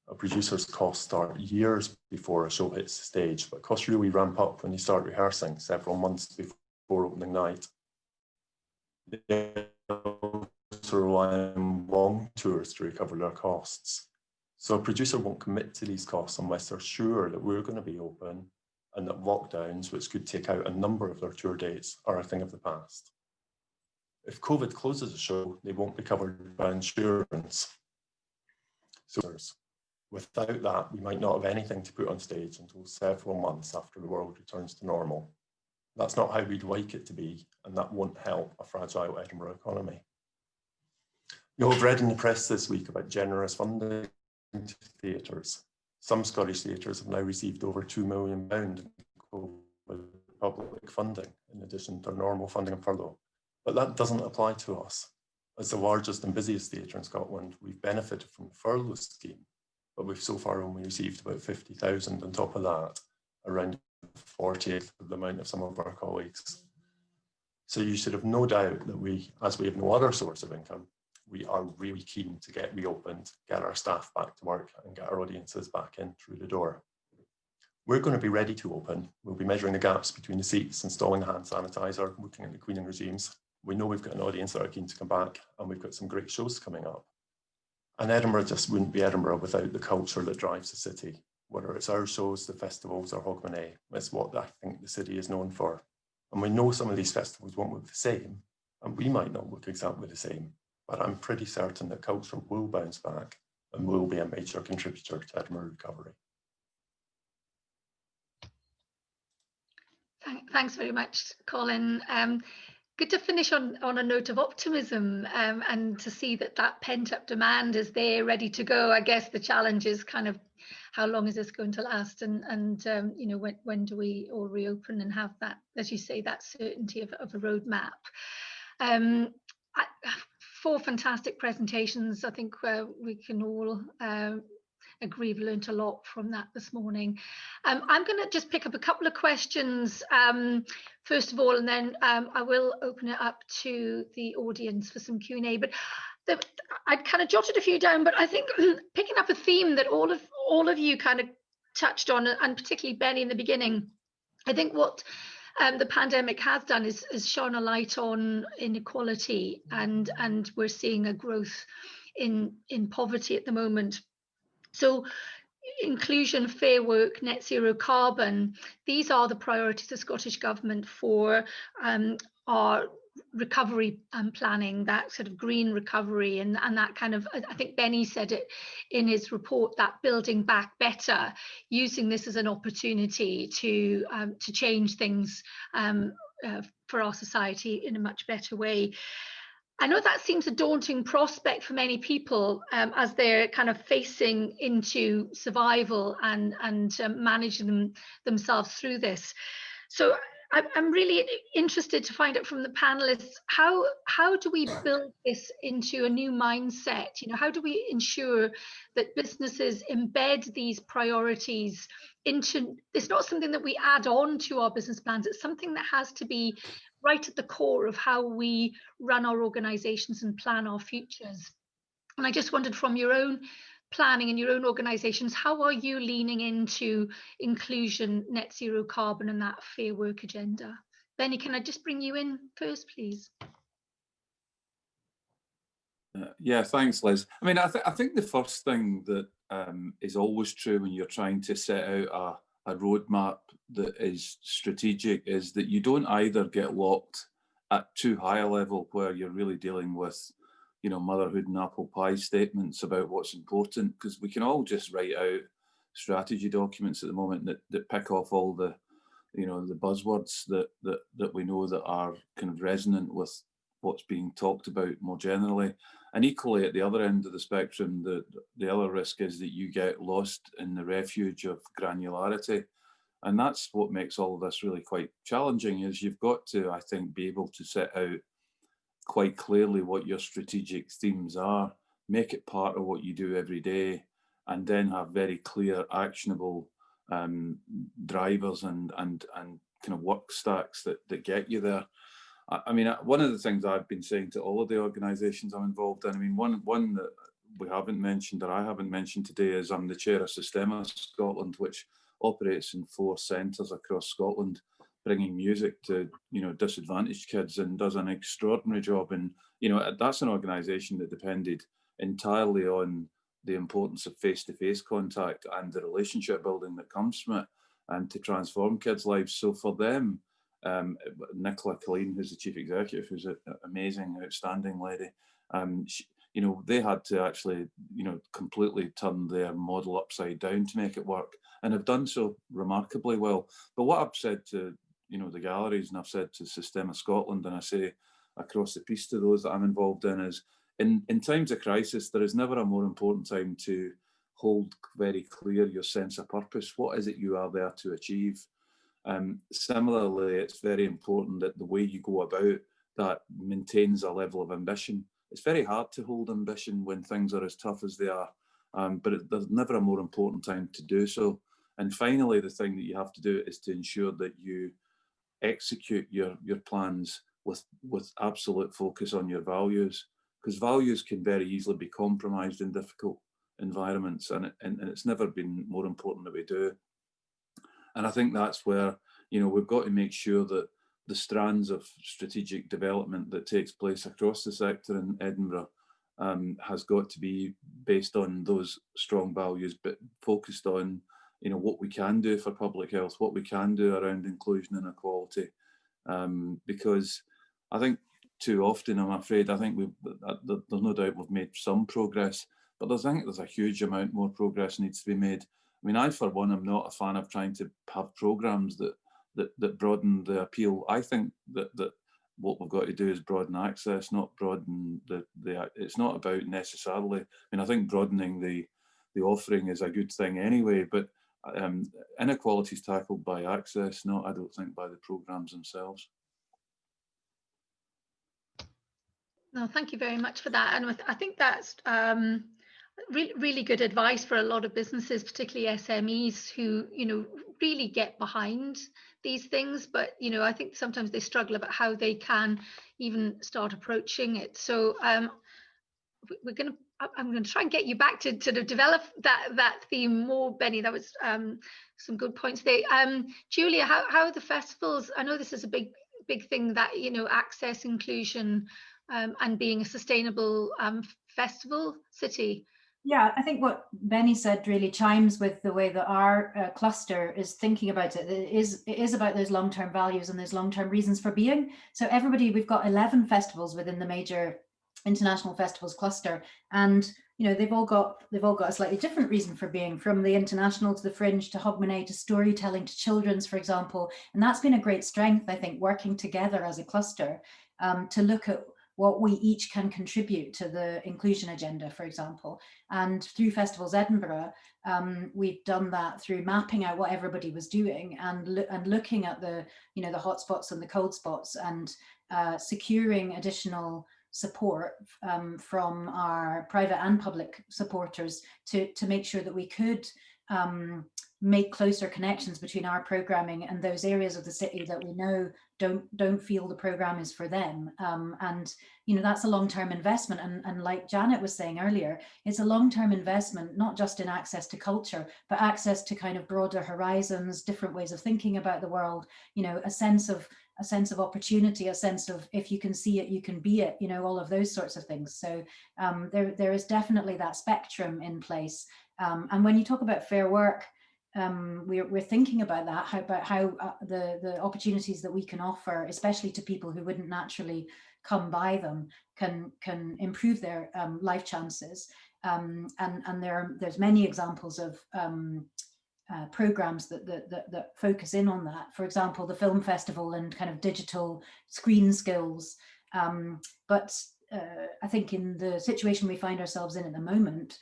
A producer's costs start years before a show hits the stage, but costs really ramp up when you start rehearsing several months before opening night. They also rely on long tours to recover their costs. So a producer won't commit to these costs unless they're sure that we're going to be open and that lockdowns, which could take out a number of their tour dates, are a thing of the past. If COVID closes a show, they won't be covered by insurance. So without that, we might not have anything to put on stage until several months after the world returns to normal. That's not how we'd like it to be, and that won't help a fragile Edinburgh economy. You'll have read in the press this week about generous funding to theatres. Some Scottish theatres have now received over £2 million in public funding, in addition to normal funding and furlough. But that doesn't apply to us. As the largest and busiest theatre in Scotland, we've benefited from the furlough scheme, but we've so far only received about 50,000 on top of that, around 40th of the amount of some of our colleagues. So you should have no doubt that we, as we have no other source of income, we are really keen to get reopened, get our staff back to work and get our audiences back in through the door. We're going to be ready to open. We'll be measuring the gaps between the seats, installing hand sanitizer, looking at the cleaning regimes. We know we've got an audience that are keen to come back, and we've got some great shows coming up. And Edinburgh just wouldn't be Edinburgh without the culture that drives the city, whether it's our shows, the festivals, or Hogmanay. It's what I think the city is known for. And we know some of these festivals won't look the same, and we might not look exactly the same, but I'm pretty certain that culture will bounce back and will be a major contributor to Edinburgh recovery. Thanks very much, Colin. Good to finish on a note of optimism, and to see that pent-up demand is there, ready to go. I guess the challenge is kind of how long is this going to last, and you know, when do we all reopen and have that, as you say, that certainty of a roadmap. 4 fantastic presentations. I think we can all agree we've learned a lot from that this morning. I'm going to just pick up a couple of questions first of all, and then I will open it up to the audience for some Q&A. But I kind of jotted a few down, but I think picking up a theme that all of you kind of touched on, and particularly Benny in the beginning, I think what the pandemic has done is shone a light on inequality, and we're seeing a growth in poverty at the moment. So inclusion, fair work, net zero carbon, these are the priorities of the Scottish Government for our recovery planning, that sort of green recovery, and that kind of, I think Benny said it in his report, that building back better, using this as an opportunity to change things for our society in a much better way. I know that seems a daunting prospect for many people as they're kind of facing into survival and managing themselves through this. So I'm really interested to find out from the panelists, how do we build this into a new mindset? You know, how do we ensure that businesses embed these priorities into, it's not something that we add on to our business plans, it's something that has to be right at the core of how we run our organizations and plan our futures. And I just wondered, from your own planning and your own organizations, how are you leaning into inclusion, net zero carbon, and that fair work agenda? Benny, can I just bring you in first, please? Yeah, thanks, Liz. I mean, I think the first thing that is always true when you're trying to set out a roadmap that is strategic is that you don't either get locked at too high a level where you're really dealing with, you know, motherhood and apple pie statements about what's important, because we can all just write out strategy documents at the moment that pick off all the, you know, the buzzwords that we know that are kind of resonant with what's being talked about more generally. And equally, at the other end of the spectrum, the other risk is that you get lost in the refuge of granularity. And that's what makes all of this really quite challenging, is you've got to, I think, be able to set out quite clearly what your strategic themes are, make it part of what you do every day, and then have very clear, actionable drivers and kind of work stacks that get you there. I mean, one of the things I've been saying to all of the organisations I'm involved in, I mean, one that we haven't mentioned, or I haven't mentioned today, is I'm the chair of Systema Scotland, which operates in 4 centres across Scotland, bringing music to, you know, disadvantaged kids, and does an extraordinary job. And, you know, that's an organisation that depended entirely on the importance of face-to-face contact and the relationship building that comes from it, and to transform kids' lives. So for them, Nicola Colleen, who's the chief executive, who's an amazing, outstanding lady. You know, they had to actually, you know, completely turn their model upside down to make it work, and have done so remarkably well. But what I've said to, you know, the galleries, and I've said to Systema Scotland, and I say across the piece to those that I'm involved in, is in times of crisis, there is never a more important time to hold very clear your sense of purpose. What is it you are there to achieve? Similarly, it's very important that the way you go about that maintains a level of ambition. It's very hard to hold ambition when things are as tough as they are, but there's never a more important time to do so. And finally, the thing that you have to do is to ensure that you execute your plans with absolute focus on your values, because values can very easily be compromised in difficult environments, and it's never been more important that we do. And I think that's where, you know, we've got to make sure that the strands of strategic development that takes place across the sector in Edinburgh has got to be based on those strong values, but focused on, you know, what we can do for public health, what we can do around inclusion and equality. Because I think too often, I'm afraid, I think there's no doubt we've made some progress, but I think there's a huge amount more progress needs to be made. I mean, I, for one, am not a fan of trying to have programmes that broaden the appeal. I think that what we've got to do is broaden access, not broaden it's not about necessarily, I mean, I think broadening the offering is a good thing anyway, but inequality is tackled by access, not, I don't think, by the programmes themselves. No, thank you very much for that. And I think that's really good advice for a lot of businesses, particularly SMEs, who, you know, really get behind these things, but, you know, I think sometimes they struggle about how they can even start approaching it. So I'm going to try and get you back to sort of develop that theme more, Benny. That was some good points there. Julia, how are the festivals? I know this is a big thing, that, you know, access, inclusion, and being a sustainable festival city. Yeah, I think what Benny said really chimes with the way that our cluster is thinking about it. It is about those long-term values and those long-term reasons for being. So everybody, we've got 11 festivals within the major international festivals cluster, and, you know, they've all got a slightly different reason for being, from the international to the fringe to Hogmanay to storytelling to children's, for example. And that's been a great strength, I think, working together as a cluster to look at what we each can contribute to the inclusion agenda, for example. And through Festivals Edinburgh, we've done that through mapping out what everybody was doing and looking at the, you know, the hot spots and the cold spots, and securing additional support from our private and public supporters to make sure that we could make closer connections between our programming and those areas of the city that we know don't feel the program is for them. And, you know, that's a long-term investment. And like Janet was saying earlier, it's a long-term investment, not just in access to culture, but access to kind of broader horizons, different ways of thinking about the world, you know, a sense of opportunity, a sense of, if you can see it, you can be it, you know, all of those sorts of things. So there is definitely that spectrum in place. And when you talk about fair work, we're thinking about that, how the opportunities that we can offer, especially to people who wouldn't naturally come by them, can improve their life chances. And there's many examples of programs that focus in on that. For example, the film festival and kind of digital screen skills. But I think in the situation we find ourselves in at the moment,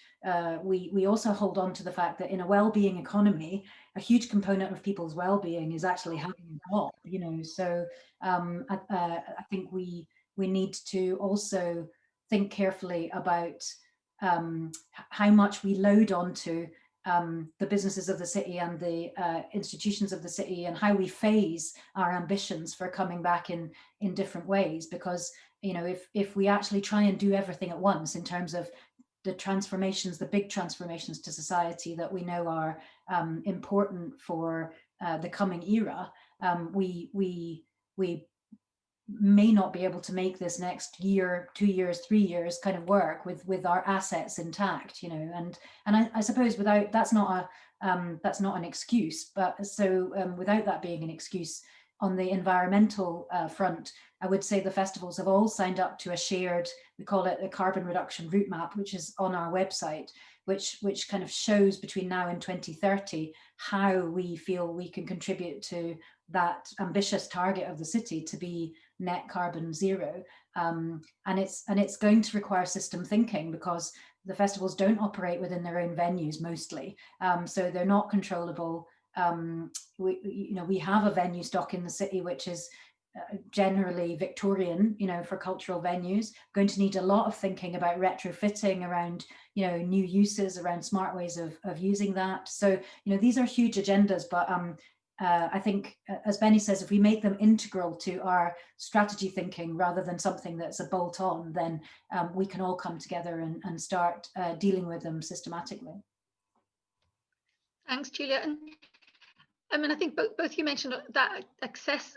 we also hold on to the fact that in a well-being economy, a huge component of people's well-being is actually having a job, you know. So I think we need to also think carefully about how much we load onto the businesses of the city and the institutions of the city, and how we phase our ambitions for coming back in different ways. Because, you know, if we actually try and do everything at once in terms of the transformations, the big transformations to society that we know are important for the coming era, we may not be able to make this next year, 2 years, 3 years kind of work with our assets intact, you know. And I suppose without, that's not an excuse, but so without that being an excuse, on the environmental front, I would say the festivals have all signed up to a shared, we call it the carbon reduction route map, which is on our website, which kind of shows between now and 2030 how we feel we can contribute to that ambitious target of the city to be net carbon zero. And it's going to require system thinking, because the festivals don't operate within their own venues mostly, so they're not controllable. We have a venue stock in the city which is generally Victorian, for cultural venues. Going to need a lot of thinking about retrofitting around, new uses, around smart ways of using that. So, these are huge agendas, but I think, as Benny says, if we make them integral to our strategy thinking rather than something that's a bolt on, then we can all come together and start dealing with them systematically. Thanks, Julia. And I mean, I think both you mentioned that access,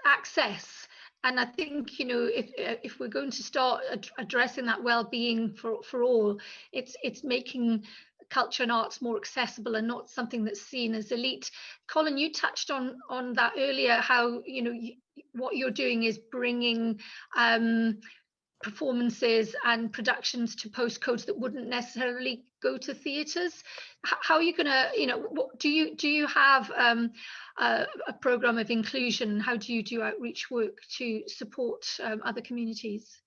and I think, if we're going to start addressing that well-being for all, it's making culture and arts more accessible and not something that's seen as elite. Colin, you touched on that earlier, how what you're doing is bringing performances and productions to postcodes that wouldn't necessarily go to theatres. How are you going to, do you have a programme of inclusion? How do you do outreach work to support other communities?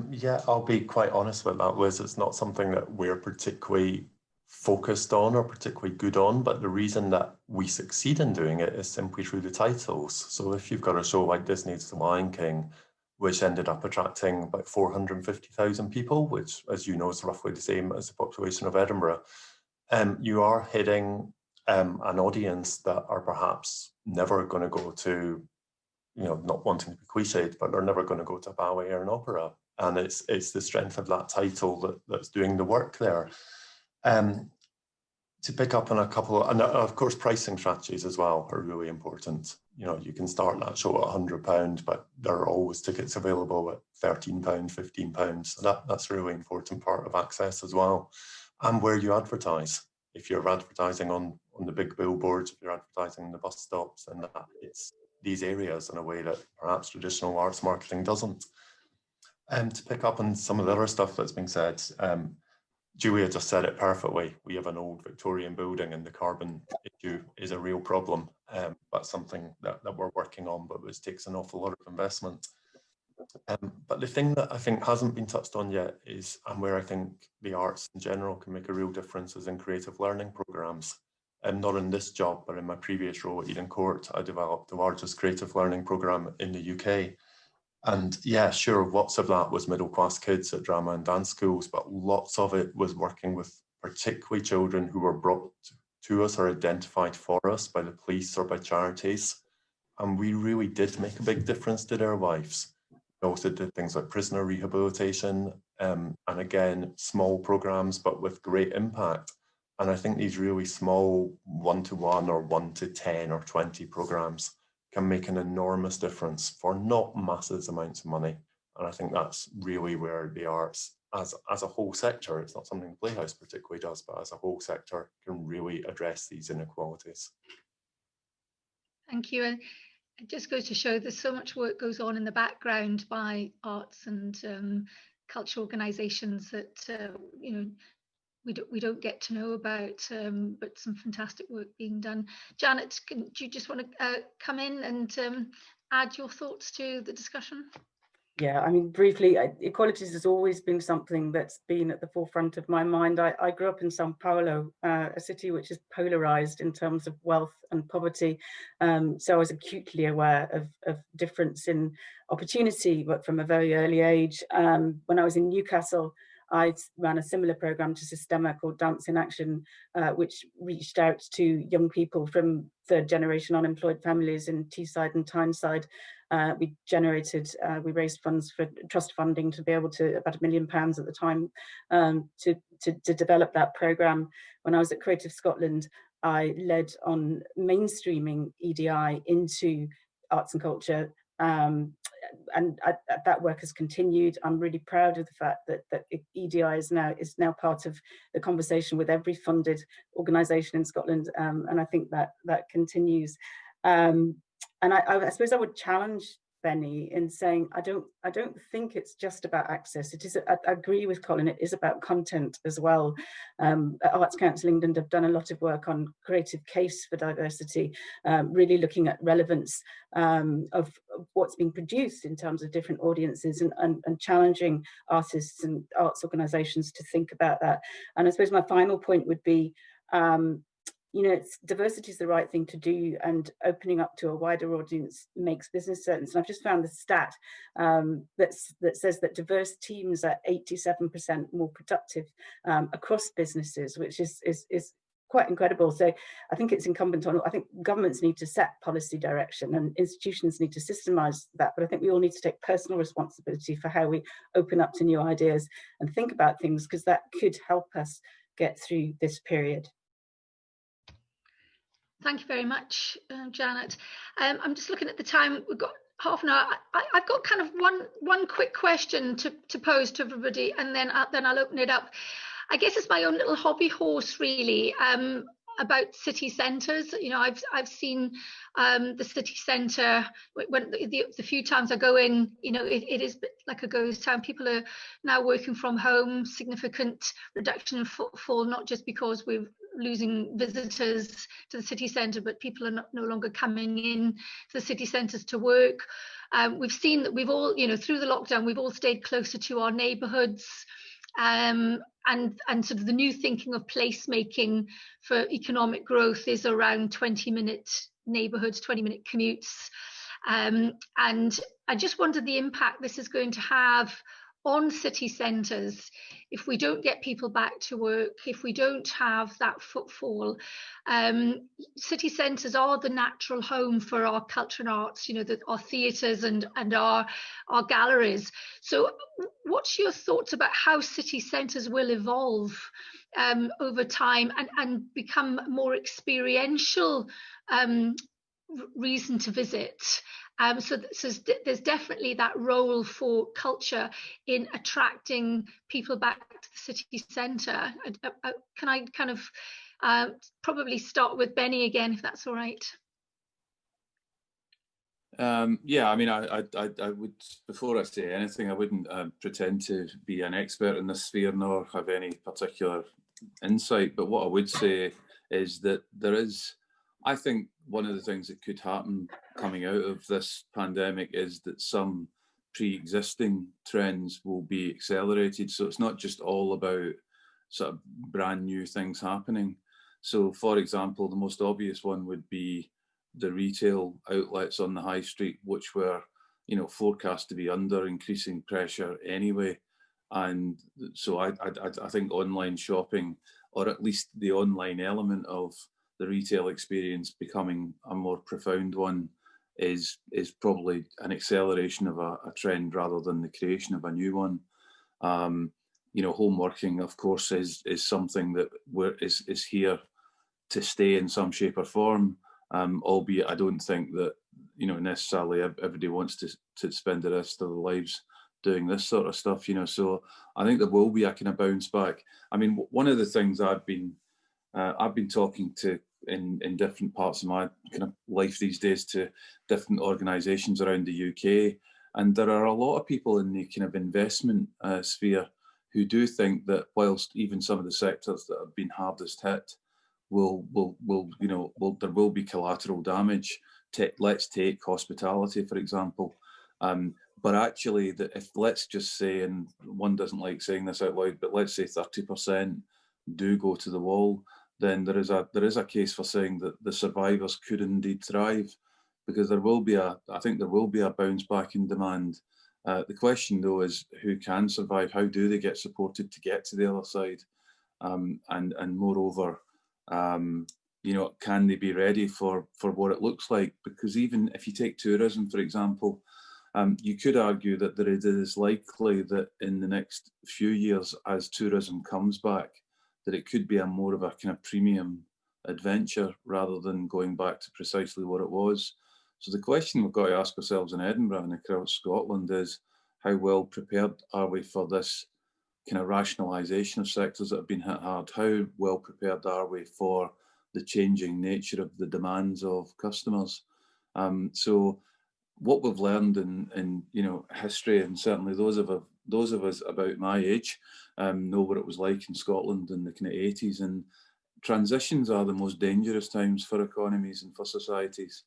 Yeah, I'll be quite honest with that, Liz. It's not something that we're particularly focused on or particularly good on, but the reason that we succeed in doing it is simply through the titles. So if you've got a show like Disney's The Lion King, which ended up attracting about 450,000 people, which, as you know, is roughly the same as the population of Edinburgh, you are hitting an audience that are perhaps never going to go to, not wanting to be cliched, but they're never going to go to a ballet or an opera. And it's the strength of that title that's doing the work there. To pick up on a couple, and of course, pricing strategies as well are really important. You can start that show at £100, but there are always tickets available at £13, £15. So that's a really important part of access as well. And where you advertise. If you're advertising on the big billboards, if you're advertising in the bus stops, and it's these areas in a way that perhaps traditional arts marketing doesn't. To pick up on some of the other stuff that's been said, Julia just said it perfectly. We have an old Victorian building and the carbon issue is a real problem, but something that we're working on, but which takes an awful lot of investment. But the thing that I think hasn't been touched on yet is, and where I think the arts in general can make a real difference, is in creative learning programmes. Not in this job, but in my previous role at Eden Court, I developed the largest creative learning programme in the UK. And yeah, sure, lots of that was middle class kids at drama and dance schools, but lots of it was working with particularly children who were brought to us or identified for us by the police or by charities. And we really did make a big difference to their lives. We also did things like prisoner rehabilitation, and again, small programs, but with great impact. And I think these really small 1-to-1 or 1-to-10 or 20 programs can make an enormous difference for not massive amounts of money. And I think that's really where the arts, as a whole sector, it's not something the Playhouse particularly does, but as a whole sector can really address these inequalities. Thank you. And it just goes to show there's so much work goes on in the background by arts and cultural organisations that we don't get to know about, but some fantastic work being done. Janet, do you just want to come in and add your thoughts to the discussion? Yeah, I mean, briefly, equalities has always been something that's been at the forefront of my mind. I grew up in Sao Paulo, a city which is polarized in terms of wealth and poverty. So I was acutely aware of difference in opportunity, but from a very early age. When I was in Newcastle, I ran a similar program to Systema called Dance in Action, which reached out to young people from third generation unemployed families in Teesside and Tyneside. We raised funds for trust funding to be able to, about £1 million at the time, to develop that program. When I was at Creative Scotland, I led on mainstreaming EDI into arts and culture. And that work has continued. I'm really proud of the fact that EDI is now part of the conversation with every funded organisation in Scotland, and I think that continues. I suppose I would challenge Benny in saying I don't think it's just about access. It is. I agree with Colin. It is about content as well. Arts Council England have done a lot of work on creative case for diversity, really looking at relevance of what's being produced in terms of different audiences, and challenging artists and arts organisations to think about that. And I suppose my final point would be, you know, diversity is the right thing to do, and opening up to a wider audience makes business sense. And I've just found the stat that says that diverse teams are 87% more productive across businesses, which is quite incredible. So I think it's incumbent on, I think governments need to set policy direction and institutions need to systemize that. But I think we all need to take personal responsibility for how we open up to new ideas and think about things, because that could help us get through this period. Thank you very much, Janet. I'm just looking at the time. We've got half an hour. I've got kind of one quick question to pose to everybody, and then I'll open it up. I guess it's my own little hobby horse, really, about city centres. You know, I've seen the city centre when the few times I go in. You know, it is like a ghost town. People are now working from home. Significant reduction in footfall, not just because we're losing visitors to the city centre, but people are no longer coming in to the city centres to work. We've seen that we've all, you know, through the lockdown, we've all stayed closer to our neighbourhoods. And sort of the new thinking of placemaking for economic growth is around 20-minute neighbourhoods, 20-minute commutes. And I just wondered the impact this is going to have on city centres if we don't get people back to work, if we don't have that footfall. City centres are the natural home for our culture and arts, you know, our theatres and our galleries. So what's your thoughts about how city centres will evolve over time and become more experiential reason to visit? So there's definitely that role for culture in attracting people back to the city centre. Can I kind of probably start with Benny again, if that's all right? Yeah, I mean, I would, before I say anything, I wouldn't pretend to be an expert in this sphere nor have any particular insight. But what I would say is that there is, I think one of the things that could happen coming out of this pandemic is that some pre-existing trends will be accelerated. So it's not just all about sort of brand new things happening. So for example, the most obvious one would be the retail outlets on the high street, which were, you know, forecast to be under increasing pressure anyway. And so I think online shopping, or at least the online element of the retail experience becoming a more profound one, is probably an acceleration of a trend rather than the creation of a new one. You know, home working, of course, is something that is here to stay in some shape or form. Albeit I don't think that, you know, necessarily everybody wants to spend the rest of their lives doing this sort of stuff, you know. So I think there will be a kind of bounce back. I mean, one of the things I've been talking to in different parts of my kind of life these days to different organisations around the UK, and there are a lot of people in the kind of investment sphere who do think that whilst even some of the sectors that have been hardest hit will there will be collateral damage. Let's take hospitality, for example. But actually, if let's just say, and one doesn't like saying this out loud, but let's say 30% do go to the wall, then there is a case for saying that the survivors could indeed thrive, because there will be I think there will be a bounce back in demand. The question though is who can survive? How do they get supported to get to the other side? And moreover, you know, can they be ready for what it looks like? Because even if you take tourism, for example, you could argue that it is likely that in the next few years, as tourism comes back, that it could be a more of a kind of premium adventure rather than going back to precisely what it was. So the question we've got to ask ourselves in Edinburgh and across Scotland is, how well prepared are we for this kind of rationalisation of sectors that have been hit hard? How well prepared are we for the changing nature of the demands of customers? So what we've learned in you know, history, and certainly those of us about my age know what it was like in Scotland in the kind of 80s, and transitions are the most dangerous times for economies and for societies.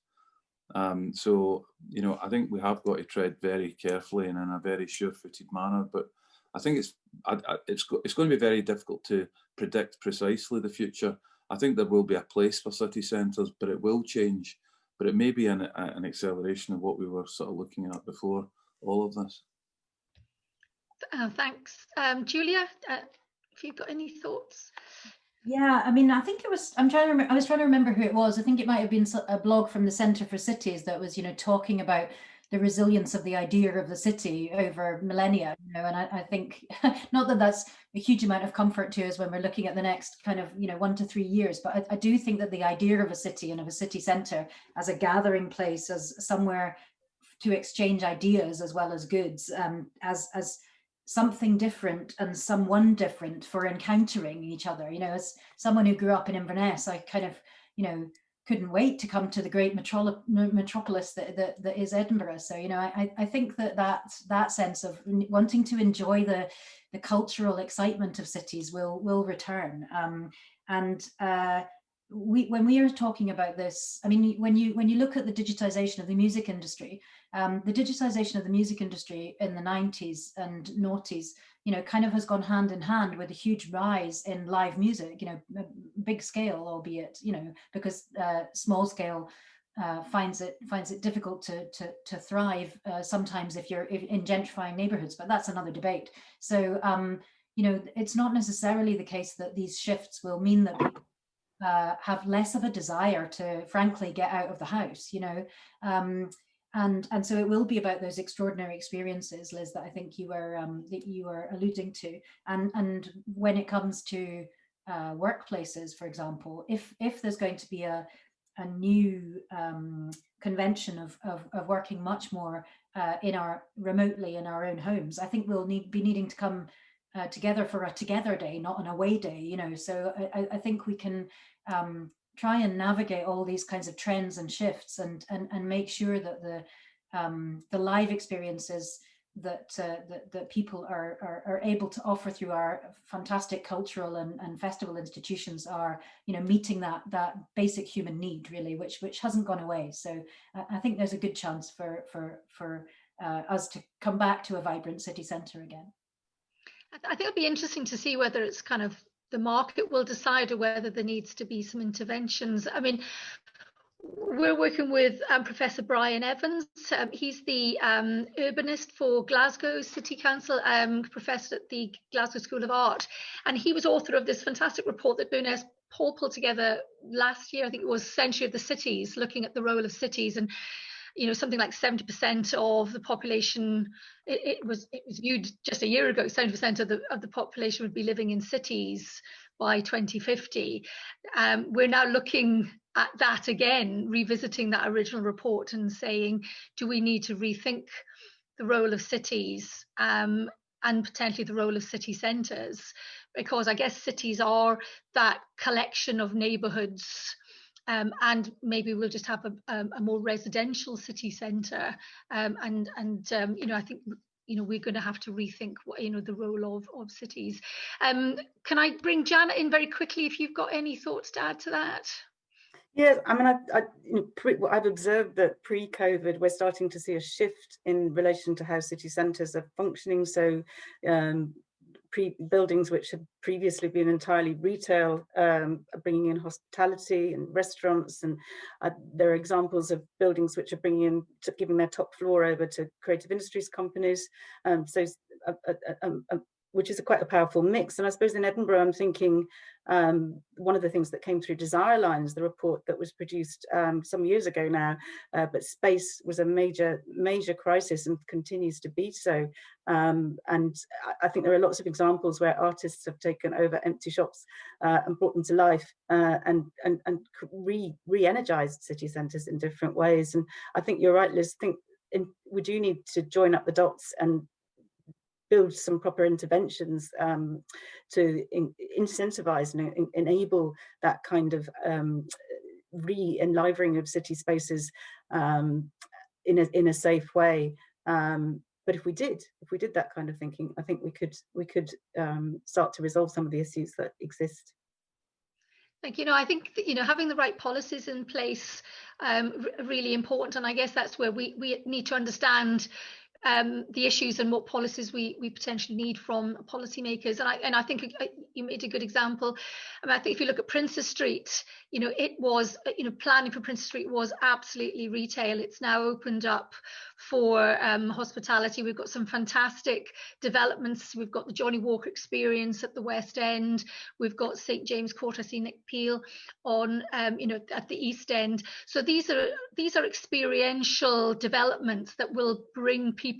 So, you know, I think we have got to tread very carefully and in a very sure-footed manner, but I think it's going to be very difficult to predict precisely the future. I think there will be a place for city centres, but it will change. But it may be an acceleration of what we were sort of looking at before all of this. Thanks. Julia, if you've got any thoughts? Yeah, I mean, I think it was, I was trying to remember who it was. I think it might have been a blog from the Centre for Cities that was, you know, talking about the resilience of the idea of the city over millennia, you know, and I think not that that's a huge amount of comfort to us when we're looking at the next kind of, you know, 1 to 3 years, but I do think that the idea of a city and of a city centre as a gathering place, as somewhere to exchange ideas as well as goods, as something different and someone different for encountering each other. You know, as someone who grew up in Inverness, I kind of, you know, couldn't wait to come to the great metropolis that is Edinburgh. So, you know, I think that sense of wanting to enjoy the cultural excitement of cities will return. When we are talking about this, I mean, when you look at the digitization of the music industry, the digitization of the music industry in the 90s and noughties, you know, kind of has gone hand in hand with a huge rise in live music, you know, big scale, albeit, you know, because small scale finds it difficult to thrive sometimes if you're in gentrifying neighborhoods, but that's another debate. So, you know, it's not necessarily the case that these shifts will mean that people have less of a desire to, frankly, get out of the house, you know. And so it will be about those extraordinary experiences, Liz, that I think you were alluding to. And when it comes to workplaces, for example, if there's going to be a new convention of working much more remotely in our own homes, I think we'll be needing to come together for a together day, not an away day, you know. So I think we can try and navigate all these kinds of trends and shifts and make sure that the live experiences that people are able to offer through our fantastic cultural and festival institutions are, you know, meeting that basic human need, really, which hasn't gone away. So I think there's a good chance for us to come back to a vibrant city centre again. I think it'll be interesting to see whether it's kind of the market will decide or whether there needs to be some interventions. I mean, we're working with Professor Brian Evans. He's the urbanist for Glasgow City Council, professor at the Glasgow School of Art. And he was author of this fantastic report that Bernice Paul pulled together last year. I think it was Century of the Cities, looking at the role of cities. And you know, something like 70% of the population, it was viewed just a year ago, 70% of the population would be living in cities by 2050. We're now looking at that again, revisiting that original report and saying, do we need to rethink the role of cities and potentially the role of city centres? Because I guess cities are that collection of neighbourhoods. And maybe we'll just have a more residential city centre, and you know, I think, you know, we're going to have to rethink what, you know, the role of cities. Can I bring Janet in very quickly if you've got any thoughts to add to that? Yes, I mean, I've observed that pre-COVID, we're starting to see a shift in relation to how city centres are functioning. So buildings which had previously been entirely retail, bringing in hospitality and restaurants, and there are examples of buildings which are giving their top floor over to creative industries companies. Which is quite a powerful mix. And I suppose in Edinburgh, I'm thinking one of the things that came through Desire Lines, the report that was produced some years ago now, but space was a major crisis and continues to be so. And I think there are lots of examples where artists have taken over empty shops and brought them to life and re-energized city centres in different ways. And I think you're right, Liz. I think we do need to join up the dots and build some proper interventions to incentivize and enable that kind of re-enlivening of city spaces in a safe way. But if we did that kind of thinking, I think we could start to resolve some of the issues that exist. Like, I think that, having the right policies in place really important, and I guess that's where we need to understand the issues and what policies we potentially need from policymakers. And I think you made a good example. I think if you look at Princes Street, it was, planning for Princes Street was absolutely retail. It's now opened up for hospitality. We've got some fantastic developments. We've got the Johnny Walker Experience at the West End. We've got St James Court. I see Nick Peel on, at the East End. So these are experiential developments that will bring people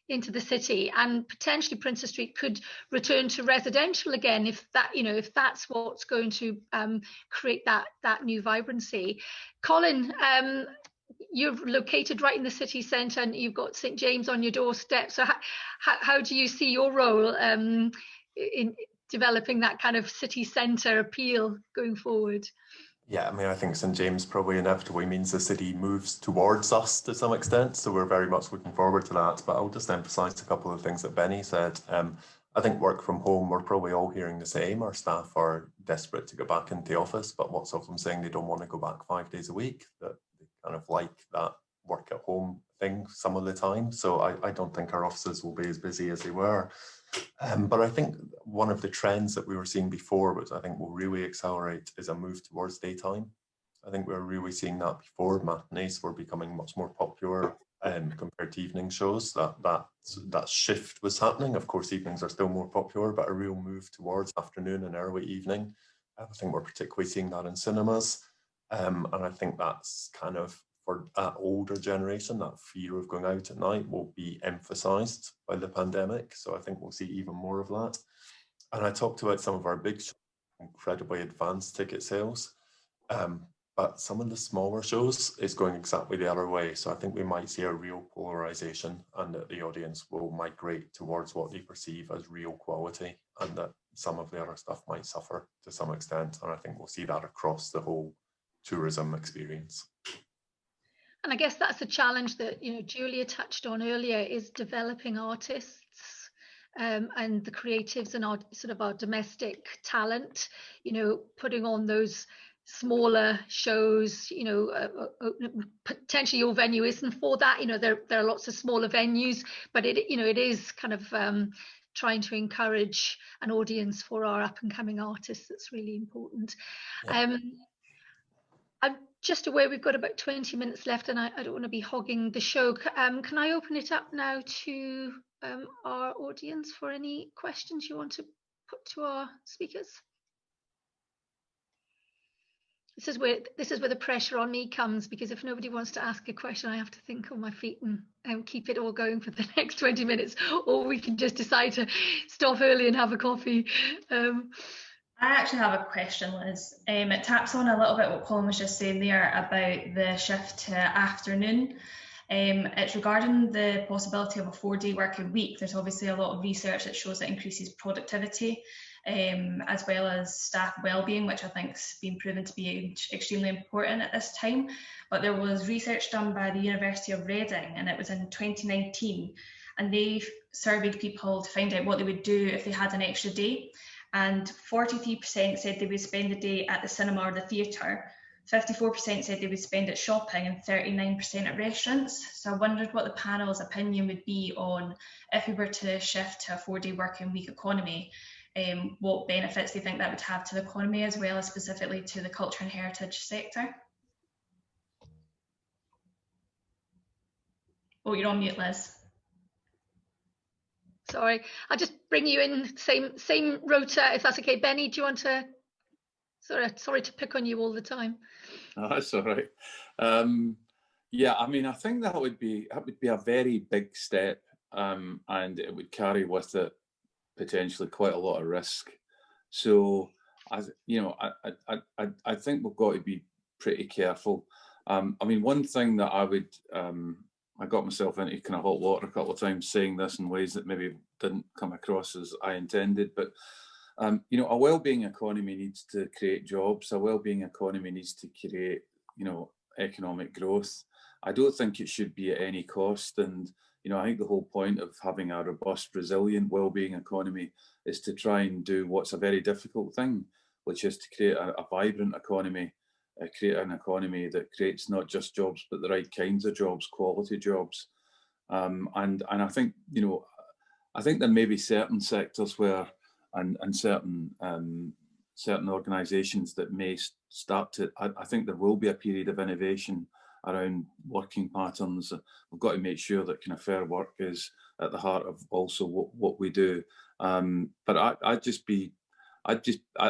into the city, and potentially Princes Street could return to residential again if that's what's going to create that new vibrancy. Colin, you're located right in the city centre and you've got St James on your doorstep. So how do you see your role in developing that kind of city centre appeal going forward? Yeah, I mean, I think St James probably inevitably means the city moves towards us to some extent. So we're very much looking forward to that. But I'll just emphasise a couple of things that Benny said. I think work from home, we're probably all hearing the same. Our staff are desperate to go back into the office, but lots of them saying they don't want to go back 5 days a week, that they kind of like that work at home thing some of the time. So I don't think our offices will be as busy as they were. But I think one of the trends that we were seeing before, which I think will really accelerate, is a move towards daytime. I think we're really seeing that before. Matinees were becoming much more popular compared to evening shows. That shift was happening. Of course, evenings are still more popular, but a real move towards afternoon and early evening. I think we're particularly seeing that in cinemas. And I think that's kind of, for that older generation, that fear of going out at night will be emphasised by the pandemic. So I think we'll see even more of that. And I talked about some of our big shows, incredibly advanced ticket sales, but some of the smaller shows is going exactly the other way. So I think we might see a real polarisation, and that the audience will migrate towards what they perceive as real quality, and that some of the other stuff might suffer to some extent. And I think we'll see that across the whole tourism experience. And I guess that's a challenge that Julia touched on earlier, is developing artists and the creatives and our domestic talent. Putting on those smaller shows. Potentially your venue isn't for that. There are lots of smaller venues, but it is kind of trying to encourage an audience for our up and coming artists. That's really important. Yeah. I'm just aware we've got about 20 minutes left, and I don't want to be hogging the show. Can I open it up now to our audience for any questions you want to put to our speakers? This is where the pressure on me comes, because if nobody wants to ask a question, I have to think on my feet and keep it all going for the next 20 minutes, or we can just decide to stop early and have a coffee. I actually have a question, Liz. It taps on a little bit what Colin was just saying there about the shift to afternoon. It's regarding the possibility of a 4-day working week. There's obviously a lot of research that shows that increases productivity, as well as staff well-being, which I think has been proven to be extremely important at this time. But there was research done by the University of Reading, and it was in 2019, and they surveyed people to find out what they would do if they had an extra day. And 43% said they would spend the day at the cinema or the theatre, 54% said they would spend it shopping, and 39% at restaurants. So I wondered what the panel's opinion would be on, if we were to shift to a 4-day working week economy, what benefits they think that would have to the economy, as well as specifically to the culture and heritage sector. Oh, you're on mute, Liz. Sorry, I'll just bring you in, same rota, if that's okay. Benny, do you want to? Sorry to pick on you all the time. Oh, that's all right. Yeah, I mean, I think that would be a very big step, and it would carry with it potentially quite a lot of risk. So, I think we've got to be pretty careful. I mean, one thing that I got myself into kind of hot water a couple of times saying this in ways that maybe didn't come across as I intended. But, a well-being economy needs to create jobs. A well-being economy needs to create, economic growth. I don't think it should be at any cost. And, I think the whole point of having a robust, resilient, well-being economy is to try and do what's a very difficult thing, which is to create a vibrant economy, create an economy that creates not just jobs, but the right kinds of jobs, quality jobs. And I think, I think there may be certain sectors where, and certain organisations that may start to, I think there will be a period of innovation around working patterns. We've got to make sure that kind of fair work is at the heart of also what we do. But I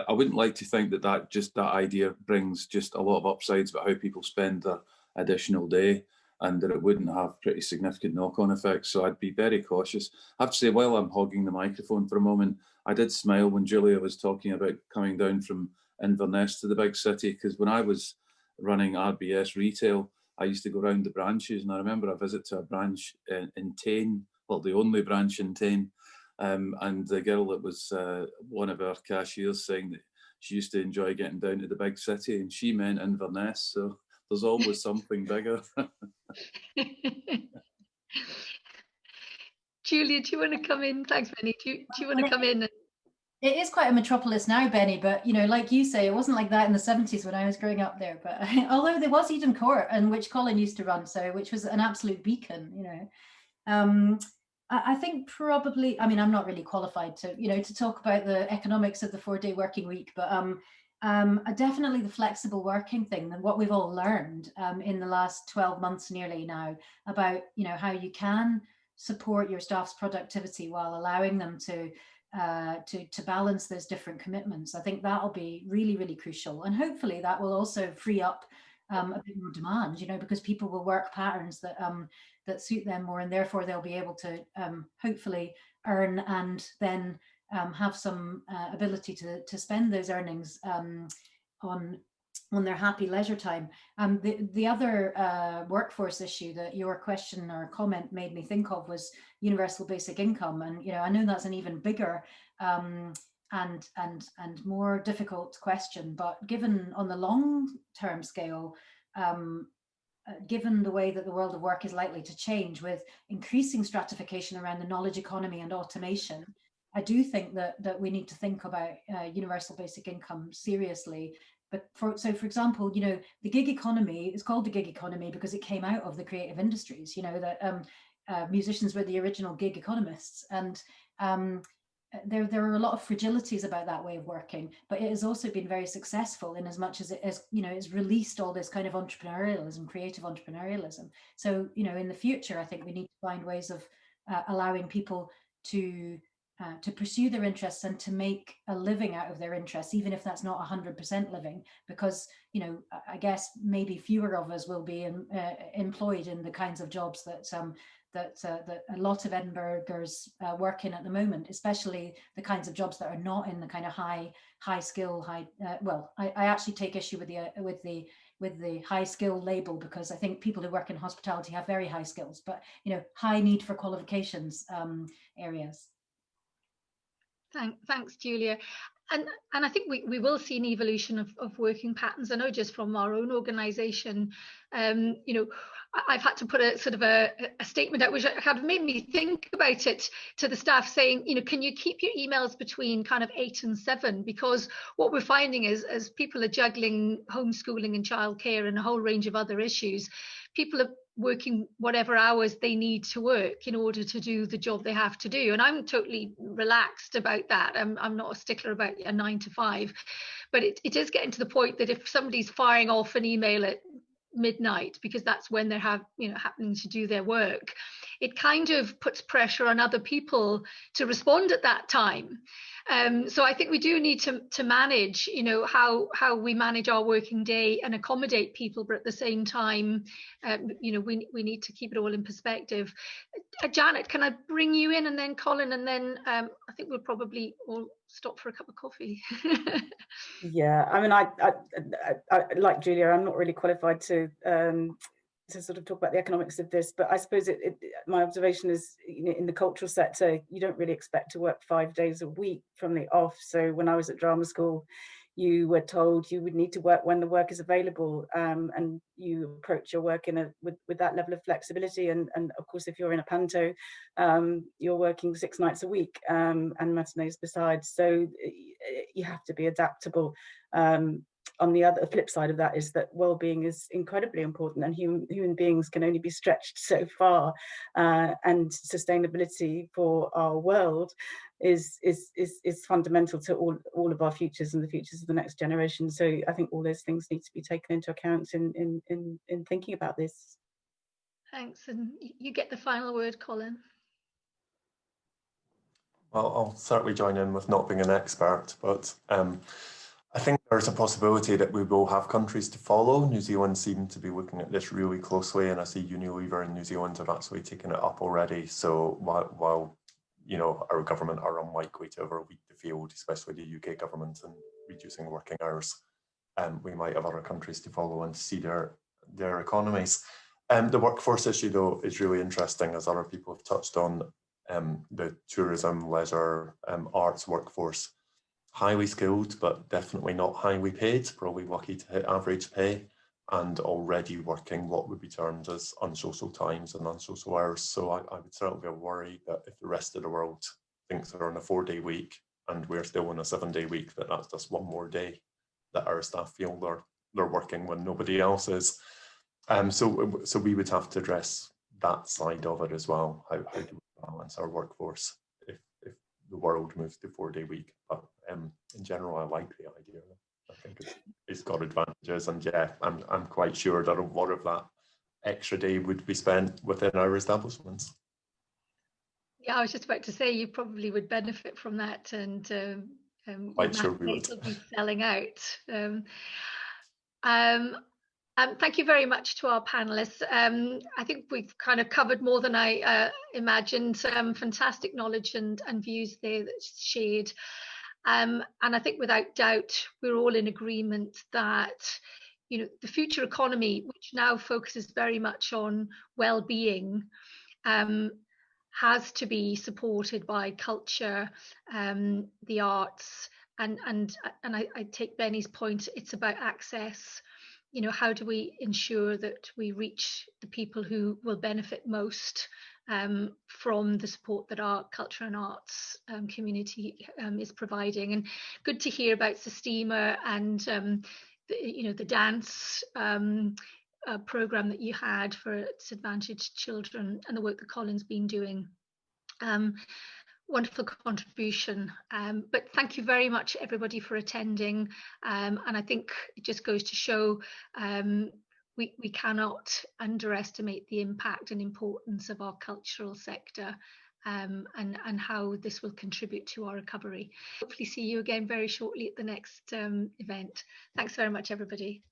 wouldn't like to think that idea brings just a lot of upsides about how people spend their additional day, and that it wouldn't have pretty significant knock-on effects. So I'd be very cautious. I have to say, while I'm hogging the microphone for a moment, I did smile when Julia was talking about coming down from Inverness to the big city, because when I was running RBS retail, I used to go around the branches, and I remember a visit to a branch in Tain, well, the only branch in Tain, and the girl that was one of our cashiers saying that she used to enjoy getting down to the big city, and she meant Inverness, so there's always something bigger. Julia, do you want to come in? Thanks, Benny. Do you want to come in? It is quite a metropolis now, Benny, but like you say, it wasn't like that in the 70s when I was growing up there. But although there was Eden Court, and which Colin used to run, which was an absolute beacon, I think probably, I'm not really qualified to talk about the economics of the 4-day working week, but definitely the flexible working thing, and what we've all learned in the last 12 months nearly now about how you can support your staff's productivity while allowing them to balance those different commitments. I think that'll be really, really crucial, and hopefully that will also free up a bit more demand, because people will work patterns that suit them more, and therefore they'll be able to hopefully earn and then have some ability to spend those earnings on their happy leisure time. The other workforce issue that your question or comment made me think of was universal basic income, and I know that's an even bigger and more difficult question, but given on the long-term scale, given the way that the world of work is likely to change with increasing stratification around the knowledge economy and automation, I do think that we need to think about universal basic income seriously. But for example, the gig economy is called the gig economy because it came out of the creative industries, that musicians were the original gig economists. And there are a lot of fragilities about that way of working, but it has also been very successful in as much as it has, it's released all this kind of entrepreneurialism, creative entrepreneurialism. So, in the future, I think we need to find ways of allowing people to pursue their interests and to make a living out of their interests, even if that's not 100% living, because, I guess maybe fewer of us will be employed in the kinds of jobs that a lot of Edinburghers work in at the moment, especially the kinds of jobs that are not in the kind of high skill, I actually take issue with the high skill label, because I think people who work in hospitality have very high skills, but high need for qualifications areas. Thanks, Julia. And I think we will see an evolution of working patterns. I know just from our own organisation, I've had to put a sort of a statement out which kind of made me think about it to the staff, saying, can you keep your emails between kind of 8 and 7? Because what we're finding is, as people are juggling homeschooling and childcare and a whole range of other issues, people are working whatever hours they need to work in order to do the job they have to do. And I'm totally relaxed about that. I'm not a stickler about a 9 to 5, but it is getting to the point that if somebody's firing off an email at midnight, because that's when they're happening to do their work, it kind of puts pressure on other people to respond at that time. So I think we do need to manage, how we manage our working day and accommodate people, but at the same time, we need to keep it all in perspective. Janet, can I bring you in, and then Colin, and then I think we'll probably all stop for a cup of coffee. Yeah, I mean, I like Julia, I'm not really qualified to sort of talk about the economics of this, but I suppose my observation is, in the cultural sector, you don't really expect to work 5 days a week from the off. So when I was at drama school, you were told you would need to work when the work is available, and you approach your work with that level of flexibility. And of course, if you're in a panto, you're working 6 nights a week, and matinees besides. So you have to be adaptable. On the other flip side of that is that well-being is incredibly important, and human beings can only be stretched so far, and sustainability for our world is fundamental to all of our futures and the futures of the next generation. So I think all those things need to be taken into account in thinking about this. Thanks, and you get the final word, Colin. Well, I'll certainly join in with not being an expert, but I think there's a possibility that we will have countries to follow. New Zealand seem to be looking at this really closely, and I see Unilever in New Zealand have actually taken it up already. So while you know, our government are unlikely to overlead the field, especially the UK government, in reducing working hours, we might have other countries to follow and see their economies. The workforce issue, though, is really interesting, as other people have touched on. The tourism, leisure, arts workforce, highly skilled, but definitely not highly paid, probably lucky to hit average pay, and already working what would be termed as unsocial times and unsocial hours. So I would certainly be worried that if the rest of the world thinks they're on a 4-day week and we're still on a 7-day week, that's just one more day that our staff feel they're working when nobody else is. So we would have to address that side of it as well. How do we balance our workforce if the world moves to 4-day week? But in general, I like the idea. I think it's got advantages, and yeah, I'm quite sure that a lot of that extra day would be spent within our establishments. Yeah, I was just about to say you probably would benefit from that, and Quite sure we would. will be selling out. Thank you very much to our panelists. I think we've kind of covered more than I imagined. Fantastic knowledge and views there that's shared. And I think without doubt, we're all in agreement that, you know, the future economy, which now focuses very much on well-being, has to be supported by culture, the arts, and I take Benny's point. It's about access. You know, how do we ensure that we reach the people who will benefit most from the support that our culture and arts community is providing? And good to hear about Sistema and the dance program that you had for disadvantaged children, and the work that Colin's been doing. Wonderful contribution, but thank you very much everybody for attending, and I think it just goes to show we cannot underestimate the impact and importance of our cultural sector, and how this will contribute to our recovery. Hopefully see you again very shortly at the next event. Thanks very much, everybody.